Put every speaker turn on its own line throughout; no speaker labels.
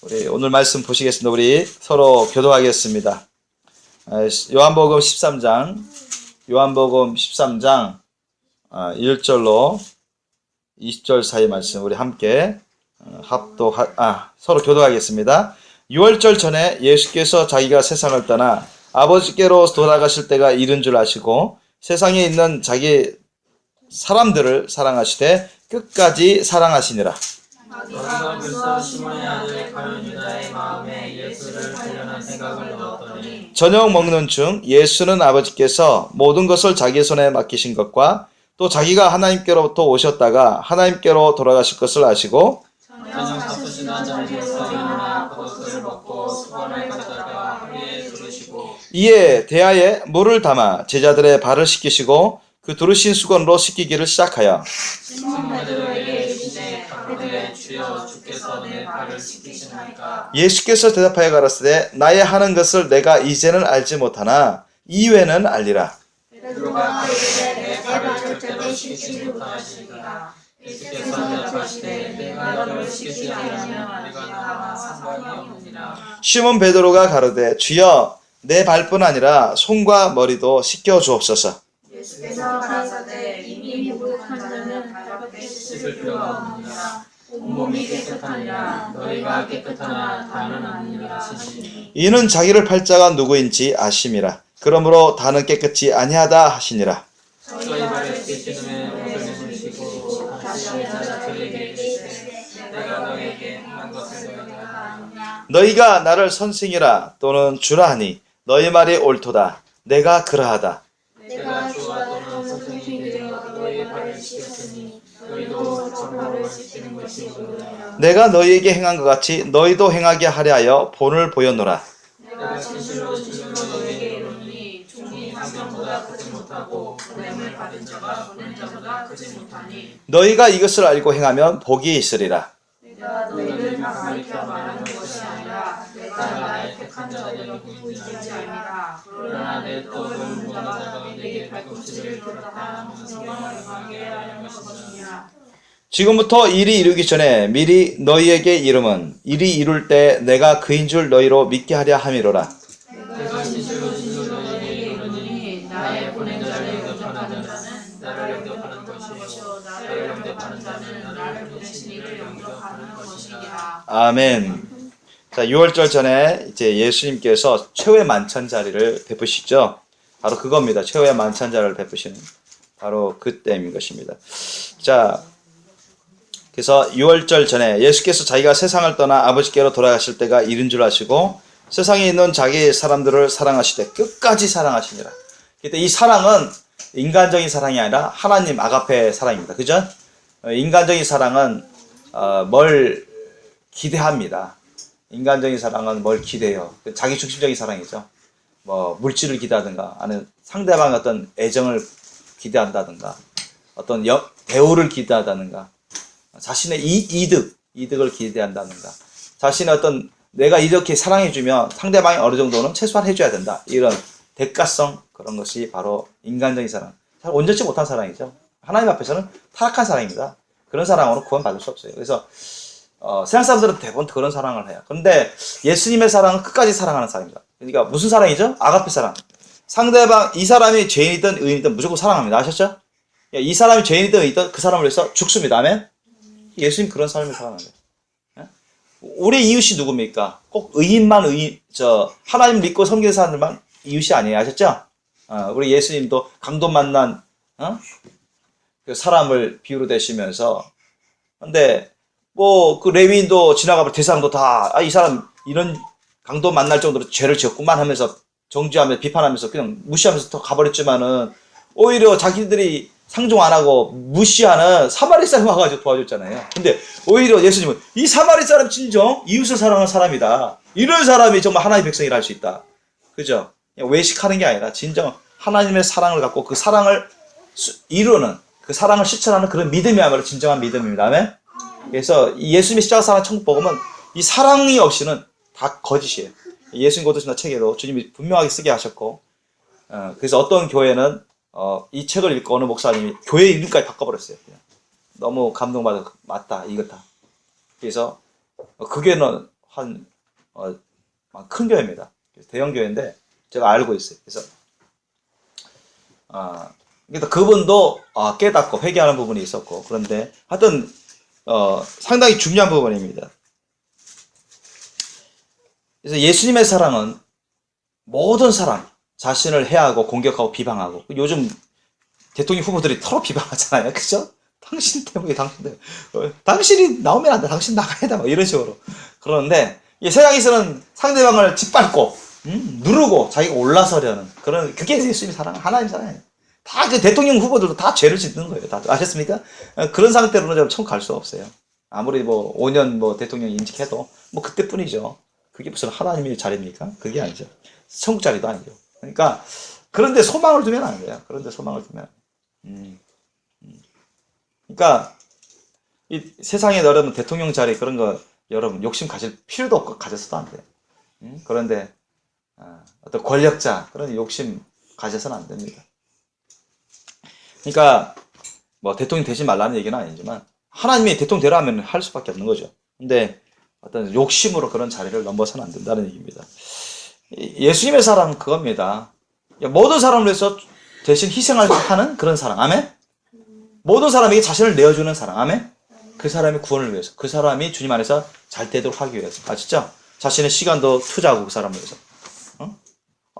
우리 오늘 말씀 보시겠습니다. 우리 서로 교도하겠습니다. 요한복음 13장 1절로 20절 사이 말씀 우리 함께 서로 교도하겠습니다. 6월절 전에 예수께서 자기가 세상을 떠나 아버지께로 돌아가실 때가 이른 줄 아시고 세상에 있는 자기 사람들을 사랑하시되 끝까지 사랑하시니라.
너희가 벌써 시몬의 아들 가룟 유다의 마음에 예수를 살려는 생각을 넣었더니
저녁 먹는 중 예수는 아버지께서 모든 것을 자기 손에 맡기신 것과 또 자기가 하나님께로부터 오셨다가 하나님께로 돌아가실 것을 아시고
저녁 바쁘시던 자리에서 일어나 겉옷을 벗고 수건을 가져다가 허리에 두르시고
이에 대야에 물을 담아 제자들의 발을 씻기시고 그 두르신 수건으로 씻기기를 시작하여
시몬 베드로에게 이르시되 가로되 주여 주께서 내 발을 씻기시나이까.
예수께서 대답하여 가라사대 나의 하는 것을 내가 이제는 알지 못하나 이후에는 알리라.
베드로가 가로되 내 발을 절대로 씻기지 못하시리라. 예수께서 대답하시되 내가 너를 씻기지 않으면 내가 나와 상관이 없느니라.
시몬 베드로가 가로되 주여 내 발뿐 아니라 손과 머리도 씻겨 주옵소서.
예수께서 가라사대 이미 목욕한 자는 가볍게 씻을 필요가 없느니라. 온몸이 깨끗하니라. 너희가 깨끗하나 다는 아니니라 하시니
이는 자기를 팔자가 누구인지 아심이라. 그러므로 다는 깨끗이 아니하다 하시니라.
저희 발을 씻기시는 옷을 입으시고 다시 앉아 저희에게 이르시되 내가 너희에게 행한 것을 너희가 아느냐.
너희가 나를 선생이라 또는 주라 하니 너희 말이 옳도다. 내가 그러하다.
내가 주와 또는 선생님이 되어 너희의 발을 씻겼으니 너희도 저 발을 씻기는 것이 옳으니라.
내가 너희에게 행한 것 같이 너희도 행하게 하려 하여 본을 보였노라.
내가 진실로 너희에게 이르노니 종이 방명보다 크지 못하고 보냄을 받은 자가 보낸 자보다 크지 못하니
너희가 이것을 알고 행하면 복이 있으리라.
내가 너희를 가리켜 말하는 것이 아니라 내가 나의 택한 자들이 누구인지 아니라 그러나 내 떡을 묻다가 너희에게 발꿈치를 들었다 성령을 응하게 하려는 것이니라.
지금부터 일이 이루기 전에 미리 너희에게 이름은 일이 이룰 때 내가 그인 줄 너희로 믿게 하려 함이로라.
내가 진실로 너희에게 이르노니 나의 보낸 자를 영접하는 자는 나를 영접하는 것이요 나를 영접하는 자는 나를 보내신 이를 영접하는 것이니라.
아멘. 자, 6월절 전에 이제 예수님께서 최후의 만찬 자리를 베푸시죠. 바로 그겁니다. 최후의 만찬 자리를 베푸시는 바로 그때인 것입니다. 자, 그래서 6월절 전에 예수께서 자기가 세상을 떠나 아버지께로 돌아가실 때가 이른 줄 아시고 세상에 있는 자기 사람들을 사랑하시되 끝까지 사랑하시니라. 그때 이 사랑은 인간적인 사랑이 아니라 하나님 아가페 사랑입니다. 그죠? 인간적인 사랑은 뭘 기대합니다. 인간적인 사랑은 뭘 기대해요. 자기 중심적인 사랑이죠. 뭐 물질을 기대하든가 아니면 상대방의 어떤 애정을 기대한다든가 어떤 대우를 기대한다든가 자신의 이득을 기대한다든가 자신의 어떤 내가 이렇게 사랑해주면 상대방이 어느 정도는 최소한 해줘야 된다. 이런 대가성 그런 것이 바로 인간적인 사랑. 잘 온전치 못한 사랑이죠. 하나님 앞에서는 타락한 사랑입니다. 그런 사랑으로 구원받을 수 없어요. 그래서 세상 사람들은 대부분 그런 사랑을 해요. 그런데 예수님의 사랑은 끝까지 사랑하는 사랑입니다. 그러니까 무슨 사랑이죠? 아가페 사랑. 상대방 이 사람이 죄인이든 의인이든 무조건 사랑합니다. 아셨죠? 이 사람이 죄인이든 의인이든 그 사람을 위해서 죽습니다. 아멘? 예수님 그런 삶을 사랑합니다. 우리 이웃이 누굽니까? 꼭 의인만 하나님 믿고 섬기는 사람들만 이웃이 아니에요. 아셨죠? 우리 예수님도 강도 만난 그 사람을 비유로 대시면서 근데 뭐 그 레위인도 지나가면 대사람도 다 이 사람 이런 강도 만날 정도로 죄를 지었구만 하면서 정죄하면서 비판하면서 그냥 무시하면서 또 가버렸지만은 오히려 자기들이 상종 안 하고 무시하는 사마리 사람 와가지고 도와줬잖아요. 근데 오히려 예수님은 이 사마리 사람 진정 이웃을 사랑하는 사람이다. 이런 사람이 정말 하나님의 백성이라 할 수 있다. 그죠? 그냥 외식하는 게 아니라 진정 하나님의 사랑을 갖고 그 사랑을 이루는 그 사랑을 실천하는 그런 믿음이야말로 진정한 믿음입니다. 아멘? 그래서 이 예수님의 십자가 사랑 천국 복음은 이 사랑이 없이는 다 거짓이에요. 예수님 고도신화 책에도 주님이 분명하게 쓰게 하셨고 그래서 어떤 교회는 이 책을 읽고 어느 목사님이 교회 이름까지 바꿔버렸어요. 그냥. 너무 감동받아 맞다 이거다. 그래서 그 교회는 큰 교회입니다. 대형 교회인데 제가 알고 있어요. 그래서 그러니까 그분도 깨닫고 회개하는 부분이 있었고, 그런데 하여튼 상당히 중요한 부분입니다. 그래서 예수님의 사랑은 모든 사람 자신을 해하고 공격하고 비방하고, 요즘 대통령 후보들이 서로 비방하잖아요. 그죠? 당신 때문에 당신이 나오면 안 돼. 당신 나가야 돼. 막 이런 식으로. 그러는데 이 세상에서는 상대방을 짓밟고 누르고 자기가 올라서려는 그게 예수님의 사랑, 하나님 사랑이에요. 다 그 대통령 후보들도 다 죄를 짓는 거예요. 다 아셨습니까? 그런 상태로는 참 갈 수 없어요. 아무리 5년 대통령 임직해도 그때뿐이죠. 그게 무슨 하나님의 자리입니까? 그게 아니죠. 천국 자리도 아니죠. 그러니까 그런데 소망을 두면 안 돼요. 그런데 소망을 두면 그러니까 이 세상에 여러분 대통령 자리 그런 거 여러분 욕심 가질 필요도 없고 가졌어도 안 돼요. 그런데 어떤 권력자 그런 욕심 가져서는 안 됩니다. 그러니까 대통령 되지 말라는 얘기는 아니지만 하나님이 대통령 되라 하면 할 수밖에 없는 거죠. 근데 어떤 욕심으로 그런 자리를 넘어서는 안 된다는 얘기입니다. 예수님의 사랑은 그겁니다. 모든 사람을 위해서 대신 희생하는 그런 사랑. 아멘? 모든 사람에게 자신을 내어주는 사랑. 아멘? 그 사람의 구원을 위해서, 그 사람이 주님 안에서 잘 되도록 하기 위해서. 아시죠? 자신의 시간도 투자하고 그 사람을 위해서.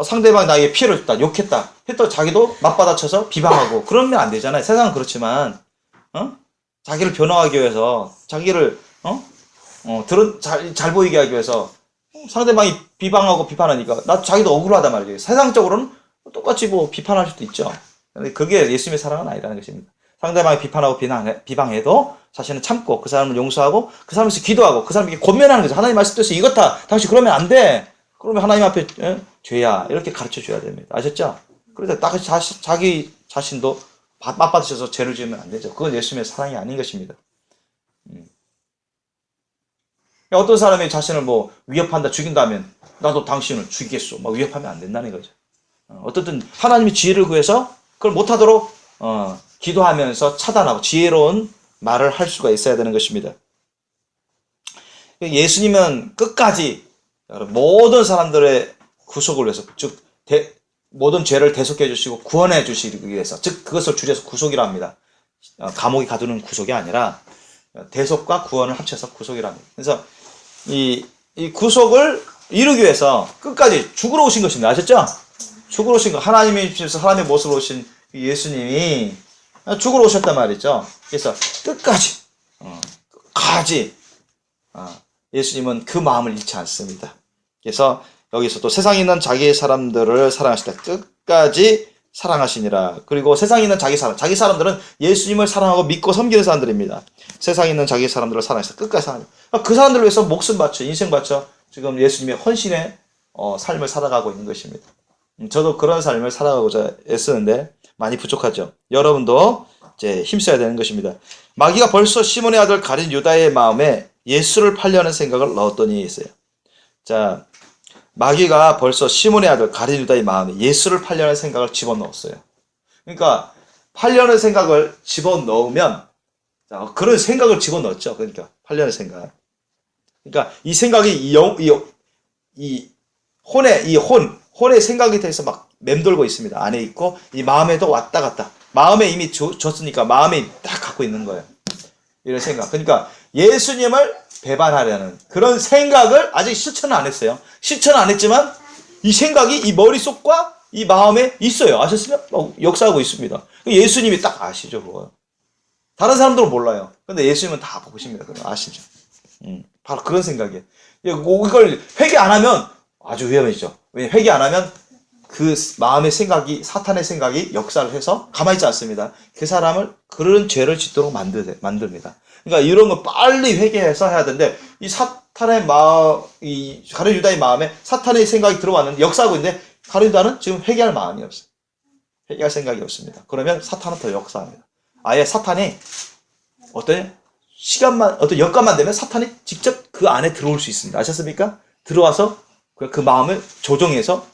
상대방이 나에게 피해를 줬다, 욕했다 했다 자기도 맞받아쳐서 비방하고 그러면 안 되잖아요. 세상은 그렇지만 자기를 변호하기 위해서, 자기를 잘 보이게 하기 위해서 상대방이 비방하고 비판하니까 자기도 억울하단 말이에요. 세상적으로는 똑같이 비판할 수도 있죠. 근데 그게 예수님의 사랑은 아니라는 것입니다. 상대방이 비판하고 비방해도 자신은 참고 그 사람을 용서하고 그 사람을 위해서 기도하고 그 사람에게 권면하는 거죠. 하나님 말씀대로 이렇다. 당신 그러면 안 돼. 그러면 하나님 앞에 죄야. 이렇게 가르쳐 줘야 됩니다. 아셨죠? 그래서 자기 자신도 맞받으셔서 죄를 지으면 안 되죠. 그건 예수님의 사랑이 아닌 것입니다. 어떤 사람이 자신을 위협한다, 죽인다면 나도 당신을 죽이겠소. 위협하면 안 된다는 거죠. 어떻든 하나님이 지혜를 구해서 그걸 못하도록 기도하면서 차단하고 지혜로운 말을 할 수가 있어야 되는 것입니다. 예수님은 끝까지 모든 사람들의 구속을 위해서, 즉 모든 죄를 대속해 주시고 구원해 주시기 위해서, 즉 그것을 줄여서 구속이라 합니다. 감옥에 가두는 구속이 아니라 대속과 구원을 합쳐서 구속이라 합니다. 그래서 이 구속을 이루기 위해서 끝까지 죽으러 오신 것입니다. 아셨죠? 죽으러 오신 거, 하나님의 집에서 하나님의 모습으로 오신 예수님이 죽으러 오셨단 말이죠. 그래서 끝까지 예수님은 그 마음을 잃지 않습니다. 그래서 여기서 또 세상에 있는 자기 사람들을 사랑하시다. 끝까지 사랑하시니라. 그리고 세상에 있는 자기 사람들은 예수님을 사랑하고 믿고 섬기는 사람들입니다. 세상에 있는 자기 사람들을 사랑하시다. 끝까지 사랑합니다. 그 사람들을 위해서 목숨 바쳐, 인생 바쳐 지금 예수님의 헌신의 삶을 살아가고 있는 것입니다. 저도 그런 삶을 살아가고자 애쓰는데 많이 부족하죠. 여러분도 이제 힘써야 되는 것입니다. 마귀가 벌써 시몬의 아들 가룟 유다의 마음에 예수를 팔려는 생각을 넣었더니 있어요. 자, 마귀가 벌써 시몬의 아들 가룟 유다의 마음에 예수를 팔려는 생각을 집어넣었어요. 그러니까 팔려는 생각을 집어넣으면, 그런 생각을 집어넣었죠. 그러니까 팔려는 생각. 그러니까 이 생각이 혼의 생각에 대해서 막 맴돌고 있습니다. 안에 있고 이 마음에도 왔다 갔다. 마음에 이미 줬으니까 마음에 딱 갖고 있는 거예요. 이런 생각. 그러니까 예수님을 배반하려는 그런 생각을 아직 실천은 안 했어요. 실천은 안 했지만 이 생각이 이 머릿속과 이 마음에 있어요. 아셨으면 역사하고 있습니다. 예수님이 딱 아시죠, 그거. 다른 사람들은 몰라요. 근데 예수님은 다 보십니다. 그럼 아시죠. 바로 그런 생각이에요. 이걸 회개 안 하면 아주 위험해지죠. 왜 회개 안 하면 그 마음의 생각이, 사탄의 생각이 역사를 해서 가만히 있지 않습니다. 그 사람을 그런 죄를 짓도록 만듭니다. 그러니까 이런 거 빨리 회개해서 해야 되는데, 이 사탄의 이 가룟 유다의 마음에 사탄의 생각이 들어왔는데 역사하고 있는데, 가룟 유다는 지금 회개할 마음이 없어요. 회개할 생각이 없습니다. 그러면 사탄은 더 역사합니다. 아예 사탄이 어떤 여건만 되면 사탄이 직접 그 안에 들어올 수 있습니다. 아셨습니까? 들어와서 그 마음을 조종해서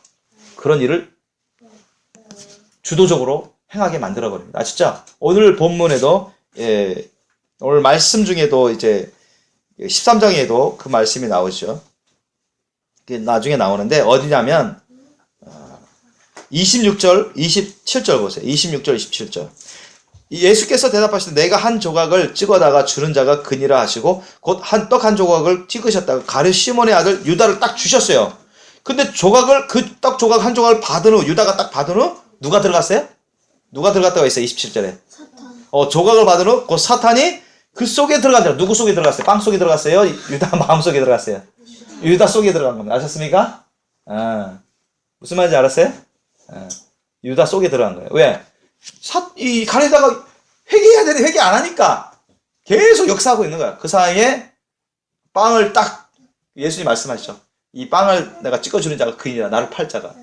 그런 일을 주도적으로 행하게 만들어버립니다. 아시죠? 오늘 본문에도, 오늘 말씀 중에도 이제 13장에도 그 말씀이 나오죠. 그게 나중에 나오는데 어디냐면 26절, 27절 보세요. 26절, 27절. 예수께서 대답하시되 내가 한 조각을 찍어다가 주는 자가 그니라 하시고 곧 떡 한 조각을 찍으셨다가 가룟 시몬의 아들 유다를 딱 주셨어요. 근데 그 떡 조각 한 조각을 받은 후 유다가 딱 받은 후 누가 들어갔어요? 누가 들어갔다고 했어요? 27절에. 조각을 받은 후 곧 사탄이 그 속에 들어간다. 누구 속에 들어갔어요? 빵 속에 들어갔어요? 유다 마음 속에 들어갔어요? 유다 속에 들어간 겁니다. 아셨습니까? 무슨 말인지 알았어요? 유다 속에 들어간 거예요. 왜? 이 가룟유다가 회개해야 되는데 회개 안 하니까 계속 역사하고 있는 거야. 그 사이에 빵을 딱 예수님 말씀하시죠. 이 빵을 내가 찍어주는 자가 그이니라 나를 팔 자가.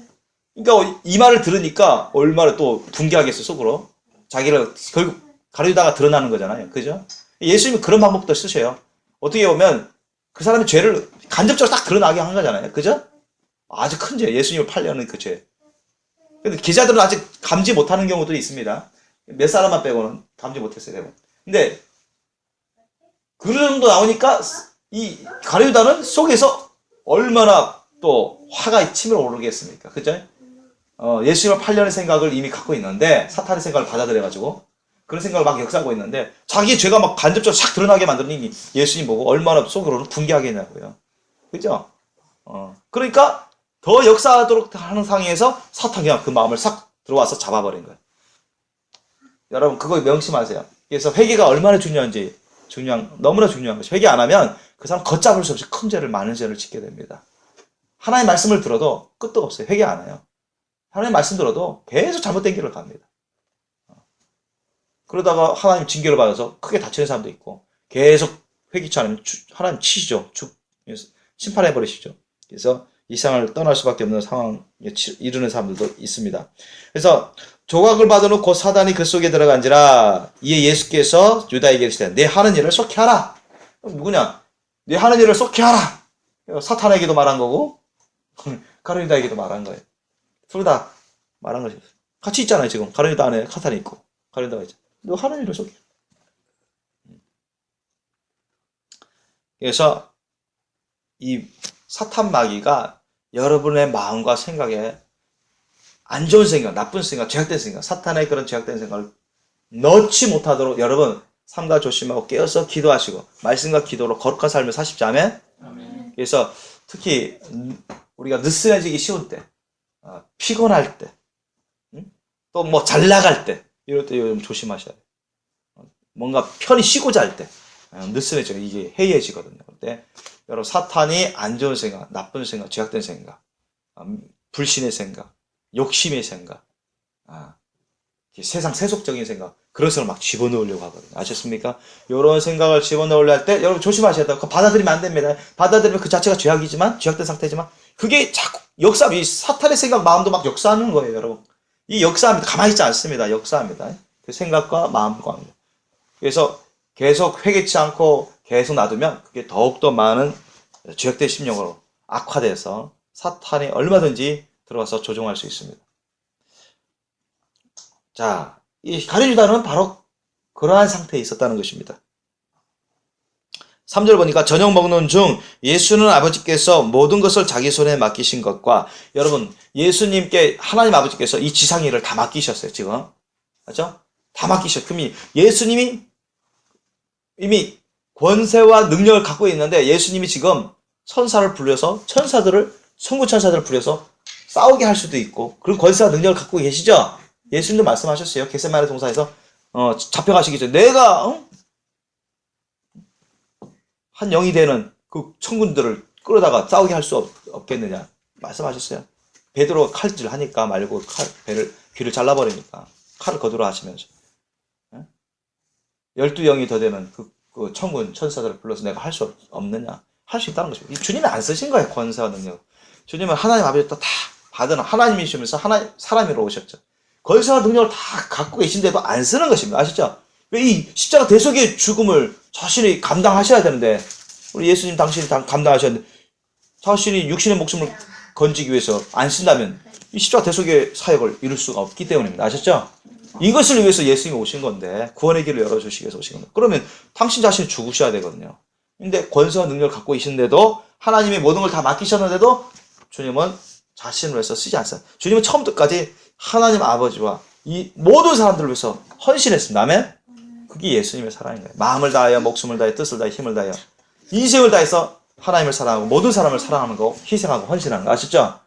그러니까 이 말을 들으니까 얼마나 또 분개하겠어 속으로. 자기를 결국 가룟유다가 드러나는 거잖아요. 그죠? 예수님은 그런 방법도 쓰셔요. 어떻게 보면 그 사람의 죄를 간접적으로 딱 드러나게 한 거잖아요. 그죠? 아주 큰 죄. 예수님을 팔려는 그 죄. 근데 기자들은 아직 감지 못하는 경우도 있습니다. 몇 사람만 빼고는 감지 못했어요. 근데 그 정도 나오니까 이 가룟유다는 속에서 얼마나 또 화가 치밀어 오르겠습니까? 그죠? 예수님을 팔려는 생각을 이미 갖고 있는데 사탄의 생각을 받아들여가지고 그런 생각을 막 역사하고 있는데 자기의 죄가 막 간접적으로 싹 드러나게 만드니 예수님 보고 얼마나 속으로는 분개하겠냐고요. 그죠? 그러니까 더 역사하도록 하는 상황에서 사탄이 그냥 그 마음을 싹 들어와서 잡아버린 거예요. 여러분 그거 명심하세요. 그래서 회개가 얼마나 중요한지 너무나 중요한 것이 회개 안 하면 그 사람 걷잡을 수 없이 큰 죄를 많은 죄를 짓게 됩니다. 하나님의 말씀을 들어도 끝도 없어요. 회개 안 해요. 하나님의 말씀 들어도 계속 잘못된 길을 갑니다. 그러다가 하나님 징계를 받아서 크게 다치는 사람도 있고 계속 회개치 않으면 하나님 치시죠. 심판해버리시죠. 그래서 이 세상을 떠날 수밖에 없는 상황에 이르는 사람들도 있습니다. 그래서 조각을 받아놓고 곧 사단이 그 속에 들어간지라 이에 예수께서 유다에게 이르시되 내 하는 일을 속히 하라. 누구냐? 내 하는 일을 속히 하라. 사탄에게도 말한 거고 가룟유다에게도 말한 거예요. 둘 다 말한 거죠. 같이 있잖아요. 지금 가룟유다 안에 사탄이 있고 가룟유다가 있죠. 너 하는 일을 속히. 그래서 이 사탄 마귀가 여러분의 마음과 생각에 안 좋은 생각, 나쁜 생각, 죄악된 생각, 사탄의 그런 죄악된 생각을 넣지 못하도록 여러분 삼가 조심하고 깨어서 기도하시고 말씀과 기도로 거룩한 삶을 사십자면 그래서 특히 우리가 느슨해지기 쉬운 때, 피곤할 때, 또 뭐 잘 나갈 때 이럴 때 요즘 조심하셔야 돼요. 뭔가 편히 쉬고자 할 때 느슨해져 이게 해이해지거든요. 근데 여러분 사탄이 안 좋은 생각, 나쁜 생각, 죄악된 생각, 불신의 생각, 욕심의 생각, 세상 세속적인 생각 그런 것을 막 집어넣으려고 하거든요. 아셨습니까? 이런 생각을 집어넣으려 할 때 여러분 조심하셔야 돼요. 그거 받아들이면 안 됩니다. 받아들이면 그 자체가 죄악이지만 죄악된 상태지만 그게 자꾸 이 사탄의 생각, 마음도 막 역사하는 거예요. 여러분 이 역사합니다. 가만히 있지 않습니다. 역사합니다. 그 생각과 마음과 그래서 계속 회개치 않고 계속 놔두면 그게 더욱더 많은 죄악된 심령으로 악화돼서 사탄이 얼마든지 들어와서 조종할 수 있습니다. 자, 이 가룟유다는 바로 그러한 상태에 있었다는 것입니다. 3절 보니까 저녁 먹는 중 예수는 아버지께서 모든 것을 자기 손에 맡기신 것과 여러분 예수님께 하나님 아버지께서 이 지상 일을 다 맡기셨어요. 지금 맞죠? 다 맡기셨어요. 그럼 예수님이 이미 권세와 능력을 갖고 있는데 예수님이 지금 천사를 불려서 천군 천사들을 불려서 싸우게 할 수도 있고 그런 권세와 능력을 갖고 계시죠? 예수님도 말씀하셨어요. 겟세마네 동산에서 잡혀가시기 전에 내가 한 영이 되는 그 천군들을 끌어다가 싸우게 할 수 없겠느냐 말씀하셨어요. 베드로가 칼질 하니까 말고 귀를 잘라버리니까 칼을 거두라 하시면서 12영이 더 되는 그 천군 천사들을 불러서 내가 할 수 없느냐 할 수 있다는 것입니다. 주님이 안 쓰신 거예요. 권세와 능력. 주님은 하나님 아버지부터 다 받은 하나님이시면서 사람으로 오셨죠. 권세와 능력을 다 갖고 계신데도 안 쓰는 것입니다. 아시죠? 왜 이 십자가 대속의 죽음을 자신이 감당하셔야 되는데 우리 예수님 당신이 감당하셨는데 자신이 육신의 목숨을 건지기 위해서 안 쓴다면 이 십자가 대속의 사역을 이룰 수가 없기 때문입니다. 아셨죠? 이것을 위해서 예수님이 오신 건데 구원의 길을 열어주시기 위해서 오신 겁니다. 그러면 당신 자신이 죽으셔야 되거든요. 근데 권세와 능력을 갖고 계신데도 하나님이 모든 걸 다 맡기셨는데도 주님은 자신을 위해서 쓰지 않았어요. 주님은 처음부터 끝까지 하나님 아버지와 이 모든 사람들을 위해서 헌신했습니다. 아멘? 그게 예수님의 사랑인 거예요. 마음을 다하여, 목숨을 다하여, 뜻을 다하여, 힘을 다하여, 인생을 다해서 하나님을 사랑하고 모든 사람을 사랑하는 거, 희생하고 헌신하는 거 아시죠?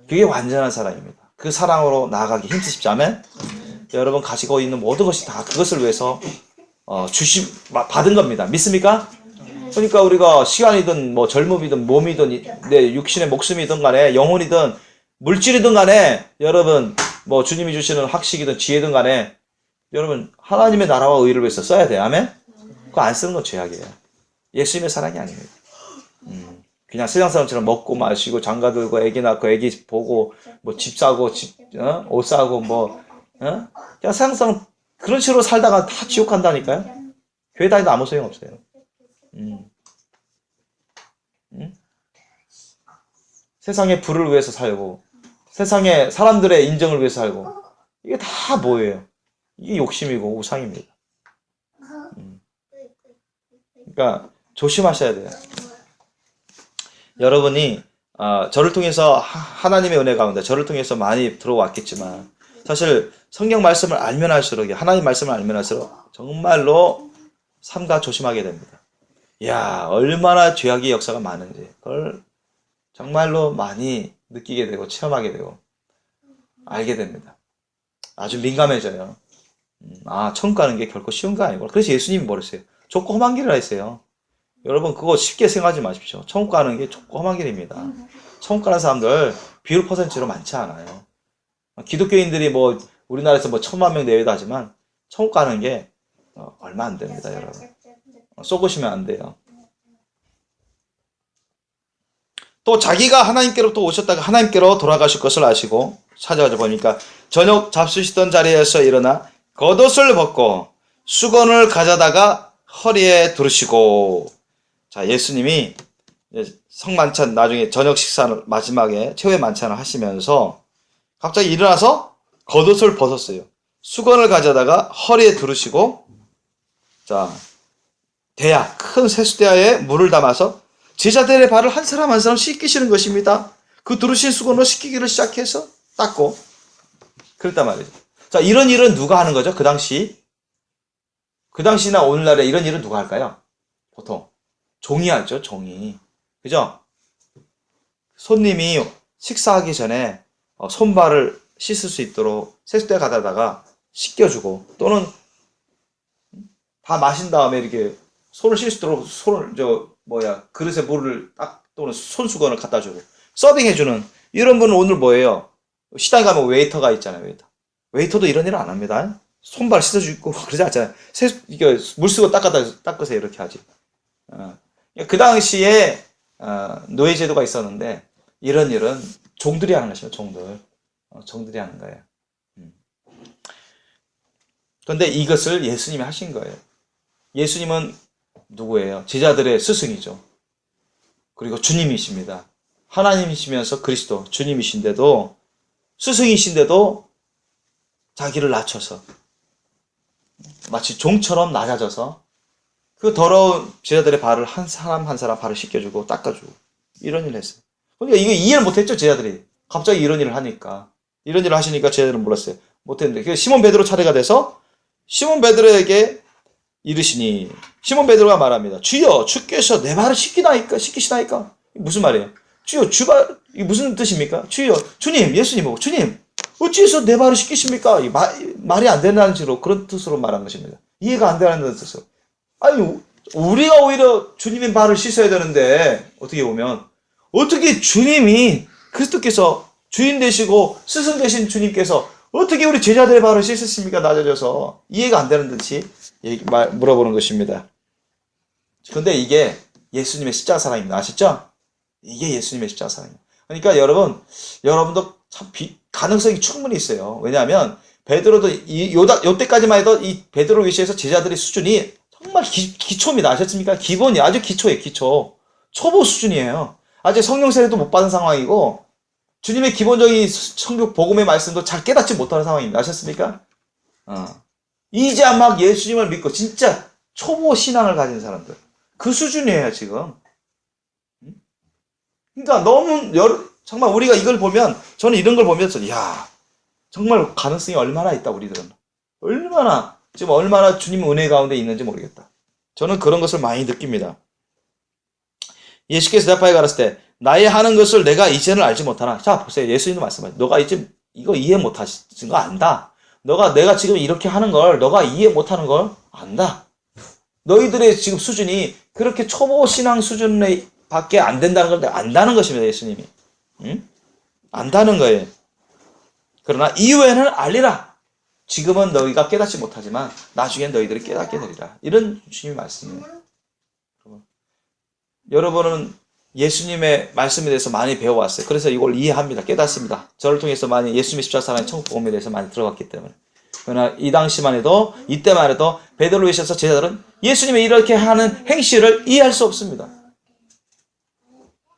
그게 완전한 사랑입니다. 그 사랑으로 나아가기 힘드십시오. 아멘? 여러분 가지고 있는 모든 것이 다 그것을 위해서 받은 겁니다. 믿습니까? 그러니까 우리가 시간이든 뭐 젊음이든 몸이든 내 육신의 목숨이든 간에 영혼이든 물질이든 간에 여러분 뭐 주님이 주시는 학식이든 지혜든 간에 여러분 하나님의 나라와 의를 위해서 써야 돼요. 아멘? 그거 안 쓰는 건 죄악이에요. 예수님의 사랑이 아닙니다. 그냥 세상 사람처럼 먹고 마시고 장가 들고 애기 낳고 애기 보고 뭐 집 사고 옷 사고 뭐 그냥 세상 사람 그런 식으로 살다가 다 지옥 간다니까요. 교회 다니도 아무 소용 없어요. 세상의 부를 위해서 살고 세상의 사람들의 인정을 위해서 살고 이게 다 뭐예요? 이게 욕심이고 우상입니다. 그러니까 조심하셔야 돼요. 여러분이 저를 통해서 하나님의 은혜 가운데 저를 통해서 많이 들어왔겠지만 사실 성경 말씀을 알면 할수록 하나님 말씀을 알면 할수록 정말로 삼가 조심하게 됩니다. 이야 얼마나 죄악의 역사가 많은지 그걸 정말로 많이 느끼게 되고 체험하게 되고 알게 됩니다. 아주 민감해져요. 천국 가는 게 결코 쉬운 거 아니고 그래서 예수님이 뭐랬어요? 좁고 험한 길이라 했어요. 여러분 그거 쉽게 생각하지 마십시오. 천국 가는 게 좁고 험한 길입니다. 천국 가는 사람들 비율 퍼센트로 많지 않아요. 기독교인들이 뭐 우리나라에서 뭐 1000만 명 내외다 하지만 천국 가는 게 얼마 안 됩니다. 여러분 쏘고시면 안 돼요. 또 자기가 하나님께로부터 오셨다가 하나님께로 돌아가실 것을 아시고 찾아가서 보니까 저녁 잡수시던 자리에서 일어나 겉옷을 벗고 수건을 가져다가 허리에 두르시고 자 예수님이 성만찬 나중에 저녁 식사를 마지막에 최후의 만찬을 하시면서 갑자기 일어나서 겉옷을 벗었어요. 수건을 가져다가 허리에 두르시고 자 대야 큰 세수대야에 물을 담아서 제자들의 발을 한 사람 한 사람 씻기시는 것입니다. 그 두르신 수건으로 씻기기를 시작해서 닦고 그랬단 말이죠. 자 이런 일은 누가 하는 거죠? 그 당시나 오늘날에 이런 일은 누가 할까요? 보통 종이 하죠. 종이 그죠? 손님이 식사하기 전에 손발을 씻을 수 있도록 세수대 가져다가 씻겨주고 또는 다 마신 다음에 이렇게 손을 씻을 수 있도록 그릇에 물을 딱 또는 손수건을 갖다 주고 서빙해주는 이런 분은 오늘 뭐예요? 시장에 가면 웨이터가 있잖아요. 웨이터도 이런 일을 안 합니다. 손발 씻어주고 그러지 않잖아요. 이게 물 쓰고 닦으세요 이렇게 하지. 그 당시에 노예 제도가 있었는데 이런 일은 종들이 하는 것이에요. 종들이 하는 거예요. 그런데 이것을 예수님이 하신 거예요. 예수님은 누구예요? 제자들의 스승이죠. 그리고 주님이십니다. 하나님이시면서 그리스도 주님이신데도 스승이신데도 자기를 낮춰서 마치 종처럼 낮아져서 그 더러운 제자들의 발을 한 사람 한 사람 발을 씻겨주고 닦아주고 이런 일을 했어요. 그러니까 이거 이해를 못했죠 제자들이. 갑자기 이런 일을 하니까 이런 일을 하시니까 제자들은 몰랐어요. 못했는데 그래서 시몬 베드로 차례가 돼서 시몬 베드로에게 이르시니 시몬 베드로가 말합니다. 주여 주께서 내 발을 씻기시나이까? 무슨 말이에요? 주여 주발 이게 무슨 뜻입니까? 주여 주님 예수님 주님 어찌해서 내 발을 씻기십니까? 말이 안 된다는 식으로 그런 뜻으로 말한 것입니다. 이해가 안 되는 뜻으로. 아니 우리가 오히려 주님의 발을 씻어야 되는데 어떻게 보면 어떻게 주님이 그리스도께서 주인 되시고 스승 되신 주님께서 어떻게 우리 제자들의 발을 씻으십니까? 낮아져서 이해가 안 되는 듯이 물어보는 것입니다. 그런데 이게 예수님의 십자가 사랑입니다. 아시죠? 이게 예수님의 십자가 사랑입니다. 그러니까 여러분도 참 가능성이 충분히 있어요. 왜냐하면 베드로도 요때까지만 해도 이 베드로 위시에서 제자들의 수준이 정말 기초입니다. 아셨습니까? 기본이 아주 기초예요. 기초. 초보 수준이에요. 아직 성령 세례도 못 받은 상황이고 주님의 기본적인 성경 복음의 말씀도 잘 깨닫지 못하는 상황입니다. 아셨습니까? 이제 막 예수님을 믿고 진짜 초보 신앙을 가진 사람들 그 수준이에요 지금. 그러니까 정말 우리가 이걸 보면, 저는 이런 걸 보면서, 야, 정말 가능성이 얼마나 있다, 우리들은. 지금 얼마나 주님 은혜 가운데 있는지 모르겠다. 저는 그런 것을 많이 느낍니다. 예수께서 대답하여 가라사대 때, 나의 하는 것을 내가 이제는 알지 못하나. 자, 보세요. 예수님도 말씀하세요. 너가 이제 이거 이해 못하신 거 안다. 내가 지금 이렇게 하는 걸, 너가 이해 못하는 걸 안다. 너희들의 지금 수준이 그렇게 초보 신앙 수준에 밖에 안 된다는 걸 안다는 것입니다, 예수님이. 응? 안다는 거예요. 그러나 이후에는 알리라. 지금은 너희가 깨닫지 못하지만 나중엔 너희들이 깨닫게 되리라. 이런 주님의 말씀이에요. 여러분은 예수님의 말씀에 대해서 많이 배워왔어요. 그래서 이걸 이해합니다. 깨닫습니다. 저를 통해서 많이 예수님의 십자가 사랑의 천국 복음에 대해서 많이 들어갔기 때문에. 그러나 이 당시만 해도, 이때만 해도 베드로를 위해서 제자들은 예수님의 이렇게 하는 행실을 이해할 수 없습니다.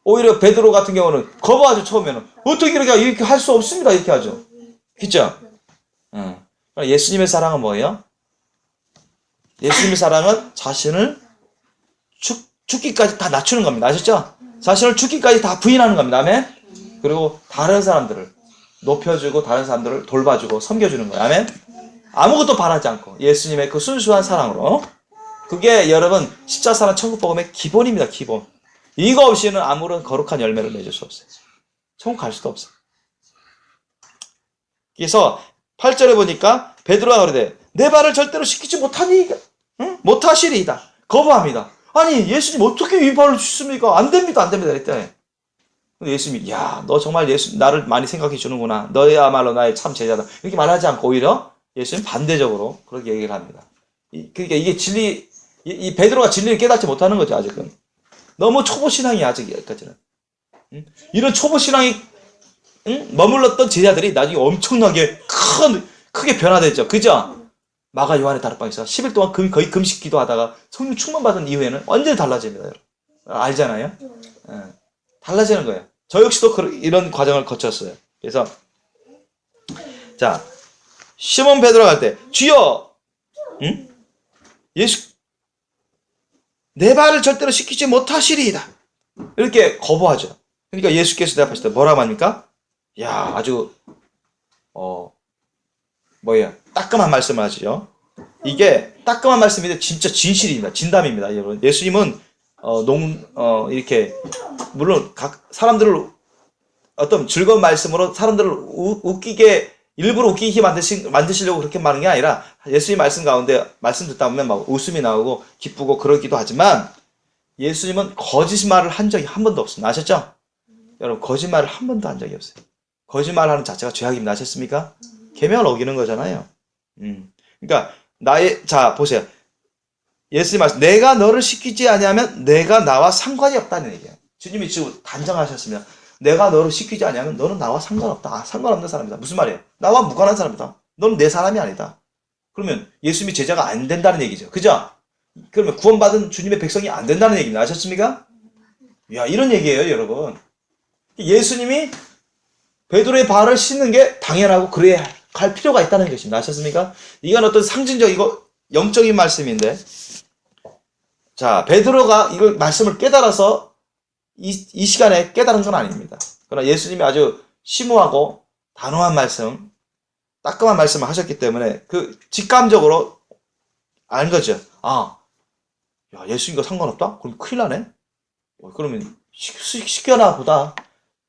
오히려 베드로 같은 경우는 거부하죠. 처음에는 어떻게 이렇게 할 수 없습니다. 이렇게 하죠. 그렇죠? 예수님의 사랑은 뭐예요? 예수님의 사랑은 자신을 죽기까지 다 낮추는 겁니다. 아셨죠? 자신을 죽기까지 다 부인하는 겁니다. 아멘? 그리고 다른 사람들을 높여주고 다른 사람들을 돌봐주고 섬겨주는 거예요. 아멘? 아무것도 바라지 않고 예수님의 그 순수한 사랑으로. 그게 여러분 십자가 사랑 천국 복음의 기본입니다. 기본. 이거 없이는 아무런 거룩한 열매를 맺을 수 없어요. 천국 갈 수도 없어요. 그래서 8절에 보니까 베드로가 그러되 내 발을 절대로 씻기지 못하니, 응? 못하시리이다. 거부합니다. 아니 예수님 어떻게 이 발을 씻습니까? 안 됩니다. 안 됩니다. 이랬더니 예수님이 야, 너 정말 나를 많이 생각해 주는구나. 너야말로 나의 참 제자다. 이렇게 말하지 않고 오히려 예수님 반대적으로 그렇게 얘기를 합니다. 그러니까 이게 진리, 이 베드로가 진리를 깨닫지 못하는 거죠. 아직은 너무 초보 신앙이야. 아직 여기까지는. 응? 이런 초보 신앙이 머물렀던 제자들이 나중에 엄청나게 크게 변화됐죠. 그죠? 마가 요한의 다락방에서 10일 동안 거의 금식 기도하다가 성령 충만 받은 이후에는 완전히 달라집니다. 여러분. 알잖아요? 예. 달라지는 거예요. 저 역시도 이런 과정을 거쳤어요. 그래서 자, 시몬 베드로가 할 때 주여, 응? 예수 내 발을 절대로 씻기지 못하시리이다. 이렇게 거부하죠. 그러니까 예수께서 대답하실 때 뭐라고 합니까? 야, 아주 따끔한 말씀을 하시죠. 이게 따끔한 말씀인데 진짜 진실입니다. 진담입니다, 여러분. 예수님은 이렇게 물론 각 사람들을 어떤 즐거운 말씀으로 사람들을 일부러 웃기게 만드시려고 그렇게 말하는 게 아니라 예수님 말씀 가운데 말씀 듣다 보면 막 웃음이 나오고 기쁘고 그러기도 하지만 예수님은 거짓말을 한 적이 한 번도 없습니다. 아셨죠? 여러분 거짓말을 한 번도 한 적이 없어요. 거짓말하는 자체가 죄악입니다. 아셨습니까? 계명을 어기는 거잖아요. 그러니까 자 보세요. 예수님 말씀, 내가 너를 시키지 아니하면 내가 나와 상관이 없다는 얘기예요. 주님이 지금 단정하셨습니다. 내가 너를 시키지 아니하면 너는 나와 상관없다. 상관없는 사람이다. 무슨 말이에요? 나와 무관한 사람이다. 너는 내 사람이 아니다. 그러면 예수님이 제자가 안 된다는 얘기죠. 그죠? 그러면 구원받은 주님의 백성이 안 된다는 얘기입니다. 아셨습니까? 야, 이런 얘기예요, 여러분. 예수님이 베드로의 발을 씻는 게 당연하고 그래야 갈 필요가 있다는 것입니다. 아셨습니까? 이건 어떤 상징적이고 영적인 말씀인데, 자, 베드로가 이걸 말씀을 깨달아서 이 시간에 깨달은 건 아닙니다. 그러나 예수님이 아주 심오하고 단호한 말씀, 따끔한 말씀을 하셨기 때문에 그 직감적으로 안 거죠. 아, 야, 예수님과 상관없다? 그럼 큰일 나네? 그러면 시켜나 보다.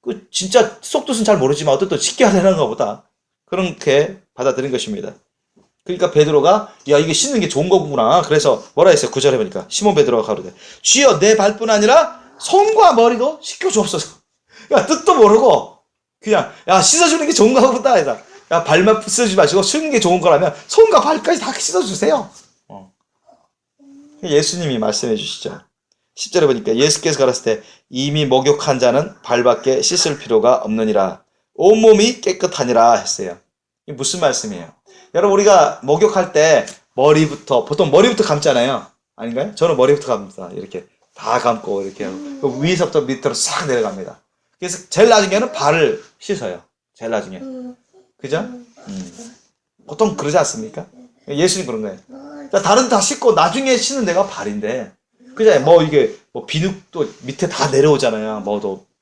그 진짜 속뜻은 잘 모르지만 어쨌든 시켜야 되는가 보다. 그렇게 받아들인 것입니다. 그러니까 베드로가 야, 이게 씻는 게 좋은 거구나. 그래서 뭐라 했어요? 9절에 보니까 시몬 베드로가 가로되 주여 내 발뿐 아니라 손과 머리도 씻겨 주옵소서. 야, 뜻도 모르고 그냥 야, 씻어주는 게 좋은가 보다. 야, 발만 씻어주지 마시고 씻는 게 좋은 거라면 손과 발까지 다 씻어주세요. 예수님이 말씀해 주시죠. 10절에 보니까 예수께서 가라사대 때 이미 목욕한 자는 발밖에 씻을 필요가 없느니라. 온몸이 깨끗하니라 했어요. 이게 무슨 말씀이에요? 여러분 우리가 목욕할 때 보통 머리부터 감잖아요. 아닌가요? 저는 머리부터 감습니다. 이렇게 다 감고 이렇게 하고 위에서부터 밑으로 싹 내려갑니다. 그래서 제일 나중에는 발을 씻어요. 제일 나중에. 그죠? 보통 그러지 않습니까? 예수님 그런 거예요. 다른 다 씻고 나중에 씻는 데가 발인데, 그죠? 이게 비누도 밑에 다 내려오잖아요.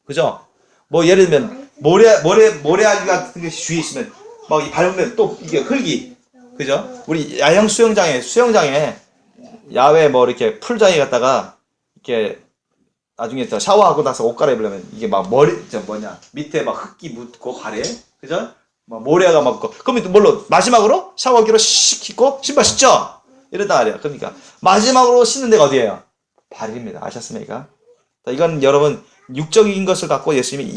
그죠? 뭐 예를 들면 모래알기 같은 게 주위에 있으면 막 밟으면 또 이게 흙이, 그죠? 우리 야영 수영장에 야외 뭐 이렇게 풀장에 갔다가 이렇게 나중에 또 샤워하고 나서 옷 갈아입으려면 이게 막 밑에 막 흙이 묻고 발에, 그죠? 막 모래가 묻고, 그러면 뭘로 마지막으로 샤워기로 씩 씻고 신발 신죠? 이런단 말이에요. 그러니까 마지막으로 씻는 데가 어디예요? 발입니다. 아셨습니까? 자, 이건 여러분 육적인 것을 갖고 예수님이